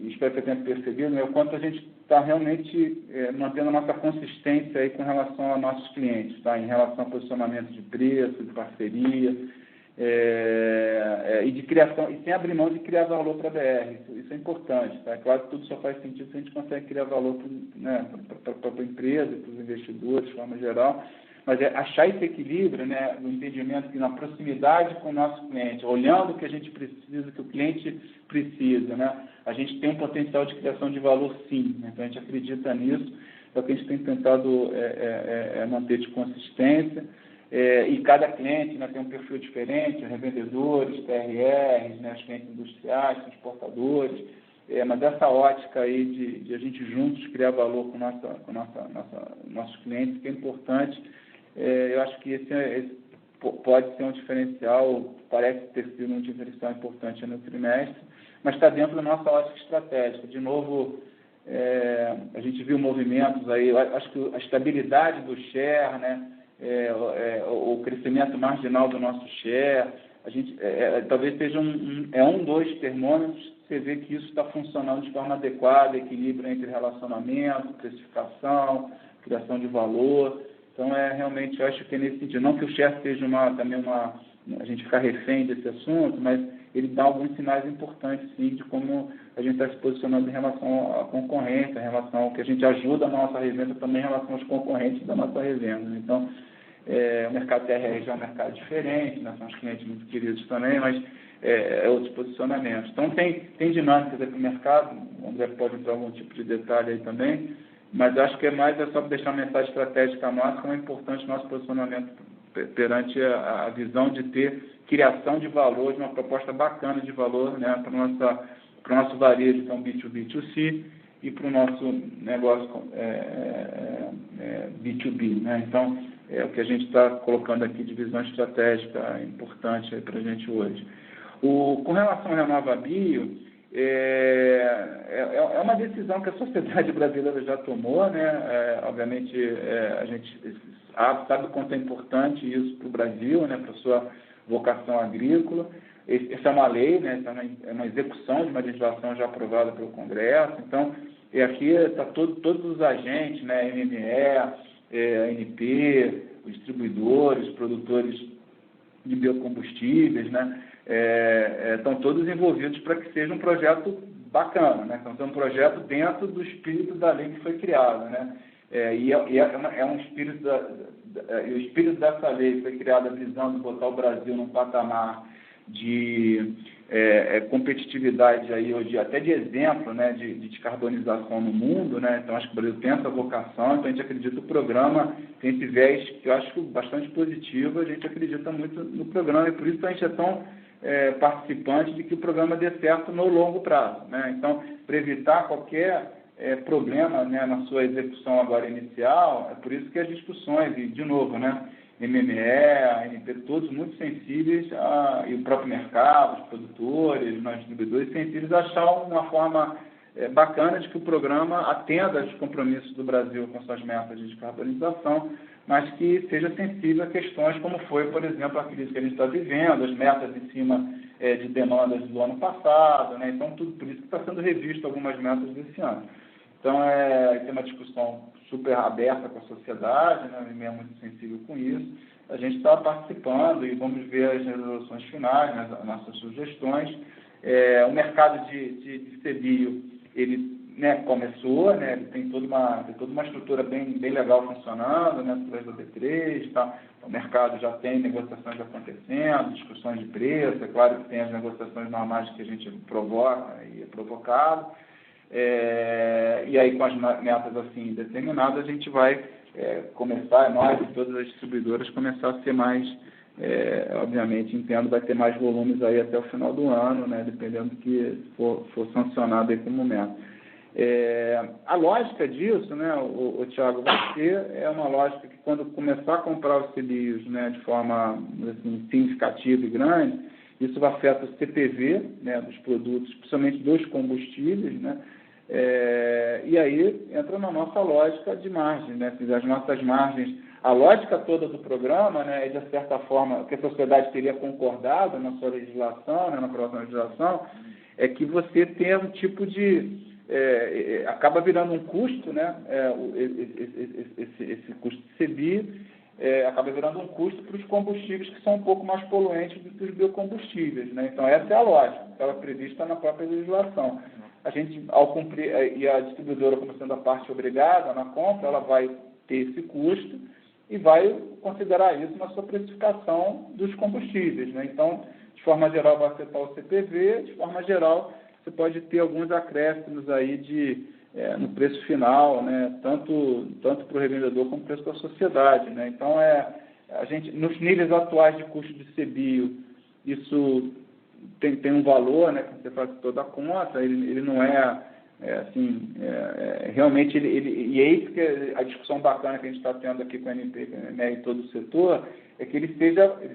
espero que eu tenha percebido, né, o quanto a gente está realmente mantendo a nossa consistência aí com relação aos nossos clientes, tá? Em relação ao posicionamento de preço, de parceria, e de criação, e sem abrir mão de criar valor para a BR. Isso é importante, tá? É claro que tudo só faz sentido se a gente consegue criar valor para a empresa, para os investidores, de forma geral. Mas achar esse equilíbrio, né, no entendimento que na proximidade com o nosso cliente, olhando o que a gente precisa, o que o cliente precisa, né, a gente tem um potencial de criação de valor, sim. Né, então, a gente acredita nisso, é o que a gente tem tentado manter de consistência. E cada cliente, né, tem um perfil diferente, revendedores, TRRs, né, os clientes industriais, transportadores. Mas essa ótica aí de a gente juntos criar valor com nossos clientes, que é importante. Eu acho que esse pode ser um diferencial, parece ter sido um diferencial importante no trimestre, mas está dentro da nossa ótica estratégica. De novo, a gente viu movimentos aí, acho que a estabilidade do share, né, o crescimento marginal do nosso share, a gente, talvez seja dois termômetros. Você vê que isso está funcionando de forma adequada, equilíbrio entre relacionamento, precificação, criação de valor. Então, realmente, eu acho que é nesse sentido. Não que o share seja a gente ficar refém desse assunto, mas ele dá alguns sinais importantes, sim, de como a gente está se posicionando em relação à concorrência, em relação ao que a gente ajuda a nossa revenda, também em relação aos concorrentes da nossa revenda. Então, o mercado TRR já é um mercado diferente, né? São os clientes muito queridos também, mas outros posicionamentos. Então, tem dinâmicas aqui no mercado, o André pode entrar algum tipo de detalhe aí também, mas acho que é só para deixar uma mensagem estratégica nossa, como é importante o nosso posicionamento perante a visão de ter criação de valor, de uma proposta bacana de valor, né, para o nosso varejo, que é um B2B2C, e para o nosso negócio B2B. Né? Então, é o que a gente está colocando aqui de visão estratégica importante para a gente hoje. Com relação ao RenovaBio, é uma decisão que a sociedade brasileira já tomou, né? Obviamente, a gente sabe o quanto é importante isso para o Brasil, né? Para a sua vocação agrícola. Essa é uma lei, né? É uma execução de uma legislação já aprovada pelo Congresso. Então, aqui está todos os agentes, né? MME, ANP, os distribuidores, os produtores de biocombustíveis, né? Estão todos envolvidos para que seja um projeto bacana, né? Então, um projeto dentro do espírito da lei que foi criada, né? É um espírito o espírito dessa lei foi criada a visão de botar o Brasil num patamar de competitividade aí hoje, até de exemplo, né, de descarbonização no mundo, né? Então acho que o Brasil tem essa vocação, então a gente acredita que o programa tem esse viés que eu acho bastante positivo, a gente acredita muito no programa e por isso a gente é tão participante de que o programa dê certo no longo prazo, né? Então, para evitar qualquer problema, né, na sua execução agora inicial, é por isso que as discussões, e de novo, né, MME, ANP, todos muito sensíveis, e o próprio mercado, os produtores, nós distribuidores, sensíveis a achar uma forma bacana de que o programa atenda aos compromissos do Brasil com suas metas de descarbonização, mas que seja sensível a questões como foi, por exemplo, a crise que a gente está vivendo, as metas em cima de demandas do ano passado, né? Então, tudo por isso que está sendo revisto algumas metas desse ano. Então, tem uma discussão super aberta com a sociedade, né? O IME é muito sensível com isso. A gente está participando e vamos ver as resoluções finais, né? As nossas sugestões. O mercado de CBio, ele, né, começou, né? Ele tem toda uma estrutura bem legal funcionando, né? Através do B3, tá? O mercado já tem negociações acontecendo, discussões de preço, é claro que tem as negociações normais que a gente provoca e é provocado. E aí, com as metas assim determinadas, a gente vai começar, nós e todas as distribuidoras, começar a ser mais, obviamente, entendo, vai ter mais volumes aí até o final do ano, né, dependendo do que for sancionado aí como meta. A lógica disso, né, o Thiago, vai ser uma lógica que quando começar a comprar os CBIOS, né, de forma assim, significativa e grande, isso vai afetar o CPV, né, dos produtos, principalmente dos combustíveis, né, E aí entra na nossa lógica de margem, né? As nossas margens, a lógica toda do programa, né, é de certa forma, que a sociedade teria concordado na sua legislação, né, na próxima legislação, é que você tem um tipo de... acaba virando um custo, né? Esse custo de CBI acaba virando um custo para os combustíveis que são um pouco mais poluentes do que os biocombustíveis, né? Então, essa é a lógica, que estava prevista na própria legislação. A gente, ao cumprir, e a distribuidora, como sendo a parte obrigada na compra, ela vai ter esse custo e vai considerar isso na sua precificação dos combustíveis, né? Então, de forma geral, vai afetar o CPV, de forma geral, você pode ter alguns acréscimos aí no preço final, né? Tanto para o revendedor como para o preço da sociedade, né? Então, a gente, nos níveis atuais de custo de CBio, isso tem um valor, né, que você faz toda a conta, ele não realmente, e é isso que a discussão bacana que a gente está tendo aqui com a ANP, né, e todo o setor, é que ele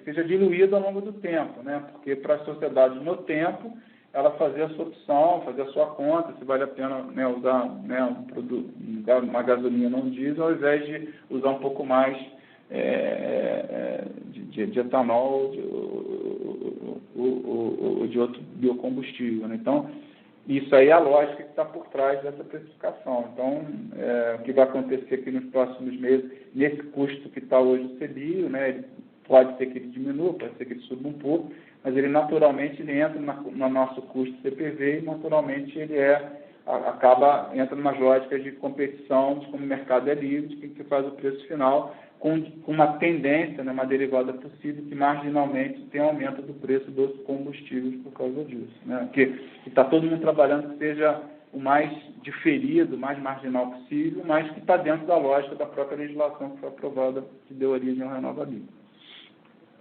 seja diluído ao longo do tempo, né, porque para a sociedade, no tempo, ela fazer a sua opção, fazer a sua conta, se vale a pena, né, usar, né, um produto, uma gasolina não diesel, ao invés de usar um pouco mais de etanol ou de outro biocombustível, né? Então, isso aí é a lógica que está por trás dessa precificação. Então, o que vai acontecer aqui nos próximos meses, nesse custo que está hoje o CBio, né, pode ser que ele diminua, pode ser que ele suba um pouco, mas ele naturalmente entra no nosso custo CPV e naturalmente ele entra numa lógica de competição, de como o mercado é livre, de quem que faz o preço final, com uma tendência, né, uma derivada possível que marginalmente tem aumento do preço dos combustíveis por causa disso, né? Porque está todo mundo trabalhando que seja o mais diferido, o mais marginal possível, mas que está dentro da lógica da própria legislação que foi aprovada, que deu origem ao Renovabilis.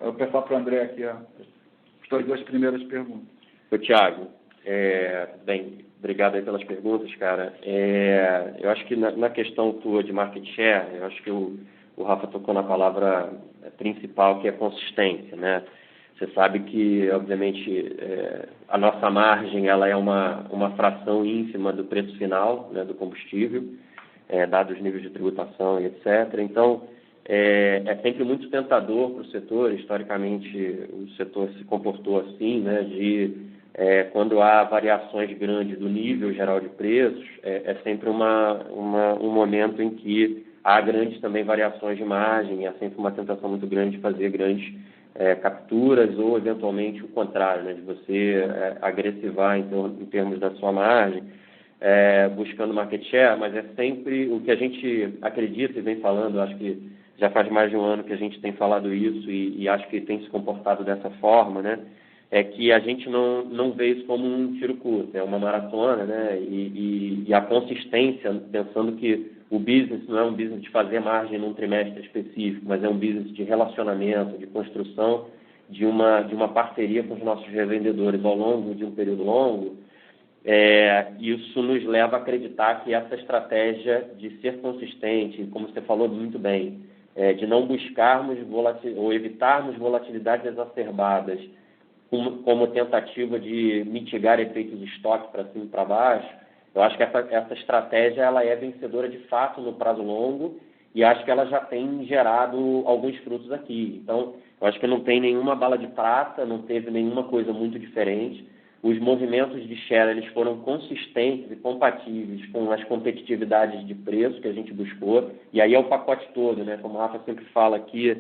Eu vou passar para o André aqui as duas primeiras perguntas. Tiago, bem, obrigado aí pelas perguntas, cara. Eu acho que na questão tua de market share, eu acho que o Rafa tocou na palavra principal, que é consistência, né? Você sabe que, obviamente, a nossa margem ela é uma fração ínfima do preço final, né, do combustível, dados os níveis de tributação e etc. Então, é sempre muito tentador para o setor, historicamente o setor se comportou assim, né, quando há variações grandes do nível geral de preços, é sempre um momento em que há grandes também variações de margem, há sempre uma tentação muito grande de fazer grandes capturas ou, eventualmente, o contrário, né, de você agressivar em termos da sua margem, buscando market share, mas é sempre o que a gente acredita e vem falando, acho que já faz mais de um ano que a gente tem falado isso e acho que tem se comportado dessa forma, né, é que a gente não vê isso como um tiro curto, é uma maratona, né, e a consistência, pensando que o business não é um business de fazer margem num trimestre específico, mas é um business de relacionamento, de construção de uma parceria com os nossos revendedores ao longo de um período longo. Isso nos leva a acreditar que essa estratégia de ser consistente, como você falou muito bem, de não buscarmos ou evitarmos volatilidades exacerbadas como tentativa de mitigar efeitos de estoque para cima e para baixo, eu acho que essa estratégia ela é vencedora de fato no prazo longo e acho que ela já tem gerado alguns frutos aqui. Então, eu acho que não tem nenhuma bala de prata, não teve nenhuma coisa muito diferente. Os movimentos de share eles foram consistentes e compatíveis com as competitividades de preço que a gente buscou. E aí é o pacote todo, né? Como a Rafa sempre fala aqui,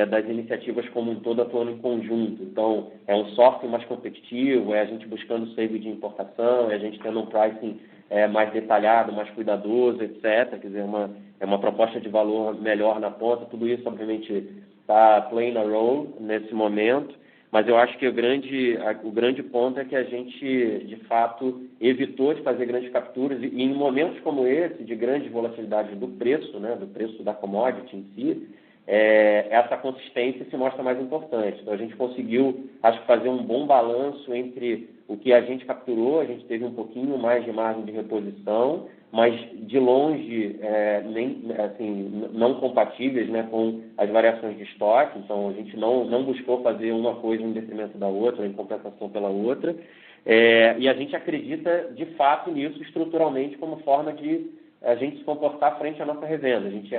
das iniciativas como um todo atuando em conjunto. Então, é um sourcing mais competitivo, é a gente buscando save de importação, é a gente tendo um pricing mais detalhado, mais cuidadoso, etc. Quer dizer, é uma proposta de valor melhor na ponta. Tudo isso, obviamente, está playing a role nesse momento, mas eu acho que o grande ponto é que a gente, de fato, evitou de fazer grandes capturas e em momentos como esse, de grande volatilidade do preço, né, do preço da commodity em si, essa consistência se mostra mais importante. Então, a gente conseguiu, acho que, fazer um bom balanço entre o que a gente capturou. A gente teve um pouquinho mais de margem de reposição, mas de longe não compatíveis, né, com as variações de estoque. Então, a gente não buscou fazer uma coisa em detrimento da outra, em compensação pela outra. E a gente acredita, de fato, nisso estruturalmente como forma de a gente se comportar frente à nossa revenda. A gente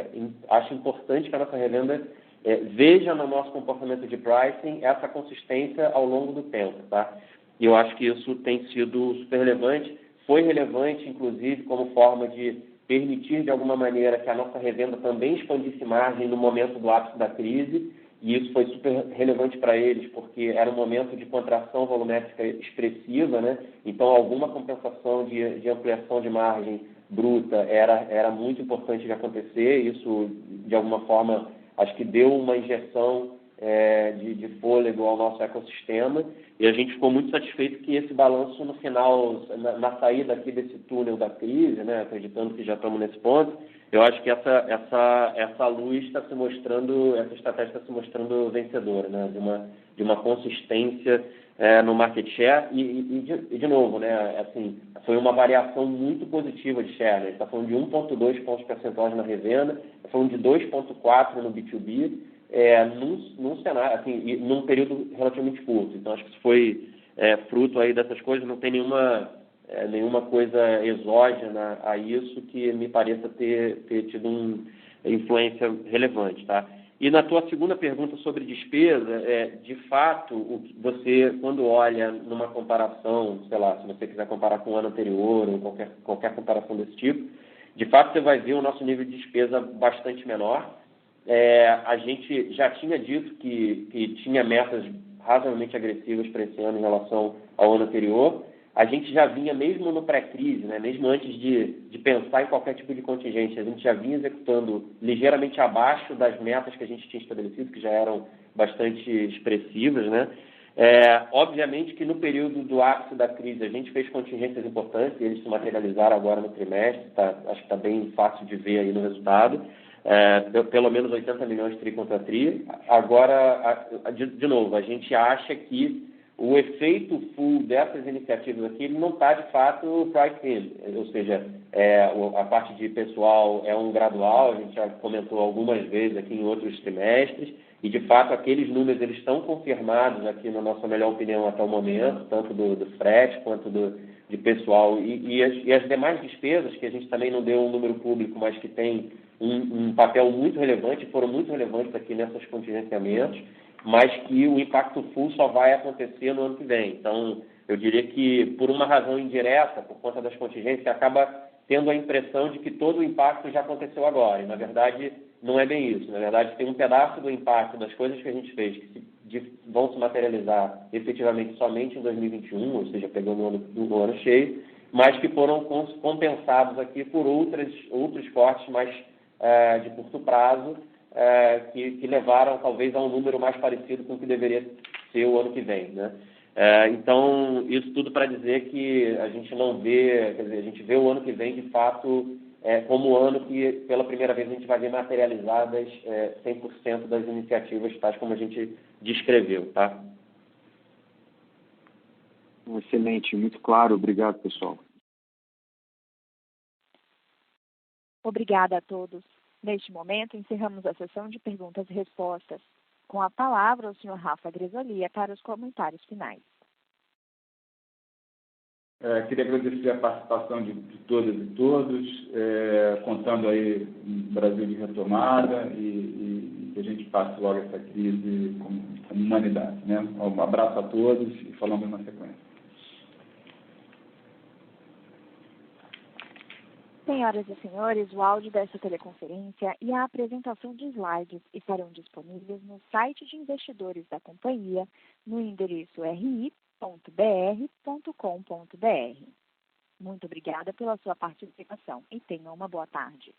acha importante que a nossa revenda veja no nosso comportamento de pricing essa consistência ao longo do tempo, tá? E eu acho que isso tem sido super relevante. Foi relevante, inclusive, como forma de permitir, de alguma maneira, que a nossa revenda também expandisse margem no momento do ápice da crise, e isso foi super relevante para eles, porque era um momento de contração volumétrica expressiva, né? Então, alguma compensação de ampliação de margem bruta era muito importante de acontecer. Isso, de alguma forma, acho que deu uma injeção de fôlego ao nosso ecossistema, e a gente ficou muito satisfeito que esse balanço no final, na saída aqui desse túnel da crise, né, acreditando que já estamos nesse ponto, eu acho que essa luz está se mostrando, essa estratégia está se mostrando vencedora, né, de uma consistência no market share e de novo, né, assim, foi uma variação muito positiva de share, né? A gente está falando de 1,2 pontos percentuais na revenda, está falando de 2,4 no B2B, num cenário, assim, e num período relativamente curto. Então, acho que isso foi fruto aí dessas coisas. Não tem nenhuma coisa exógena a isso que me pareça ter tido uma influência relevante, tá? E na tua segunda pergunta sobre despesa, de fato, você, quando olha numa comparação, sei lá, se você quiser comparar com o ano anterior ou qualquer comparação desse tipo, de fato você vai ver o nosso nível de despesa bastante menor. A gente já tinha dito que tinha metas razoavelmente agressivas para esse ano em relação ao ano anterior. A gente já vinha, mesmo no pré-crise, né, mesmo antes de pensar em qualquer tipo de contingência, a gente já vinha executando ligeiramente abaixo das metas que a gente tinha estabelecido, que já eram bastante expressivas, né? Obviamente que no período do ápice da crise a gente fez contingências importantes e eles se materializaram agora no trimestre, acho que está bem fácil de ver aí no resultado. Pelo menos 80 milhões tri contra tri. Agora, de novo, a gente acha que o efeito full dessas iniciativas aqui ele não está, de fato, price in, ou seja, a parte de pessoal é um gradual, a gente já comentou algumas vezes aqui em outros trimestres, e, de fato, aqueles números eles estão confirmados aqui, na nossa melhor opinião, até o momento, tanto do frete quanto de pessoal, e as demais despesas, que a gente também não deu um número público, mas que tem um papel muito relevante, foram muito relevantes aqui nesses contingenciamentos, mas que o impacto full só vai acontecer no ano que vem. Então, eu diria que, por uma razão indireta, por conta das contingências, acaba tendo a impressão de que todo o impacto já aconteceu agora. E, na verdade, não é bem isso. Na verdade, tem um pedaço do impacto das coisas que a gente fez que vão se materializar efetivamente somente em 2021, ou seja, pegando o ano cheio, mas que foram compensados aqui por outros cortes mais de curto prazo, que levaram talvez a um número mais parecido com o que deveria ser o ano que vem, né? Então, isso tudo para dizer que a gente não vê, quer dizer, a gente vê o ano que vem, de fato, como o ano que, pela primeira vez, a gente vai ver materializadas 100% das iniciativas, tais como a gente descreveu, tá? Excelente, muito claro. Obrigado, pessoal. Obrigada a todos. Neste momento, encerramos a sessão de perguntas e respostas. Com a palavra, o senhor Rafa Grisolia para os comentários finais. Queria agradecer a participação de todas e todos, contando aí um Brasil de retomada e que a gente passe logo essa crise como humanidade, né? Um abraço a todos e falamos na sequência. Senhoras e senhores, o áudio desta teleconferência e a apresentação de slides estarão disponíveis no site de investidores da companhia, no endereço ri.br.com.br. Muito obrigada pela sua participação e tenham uma boa tarde.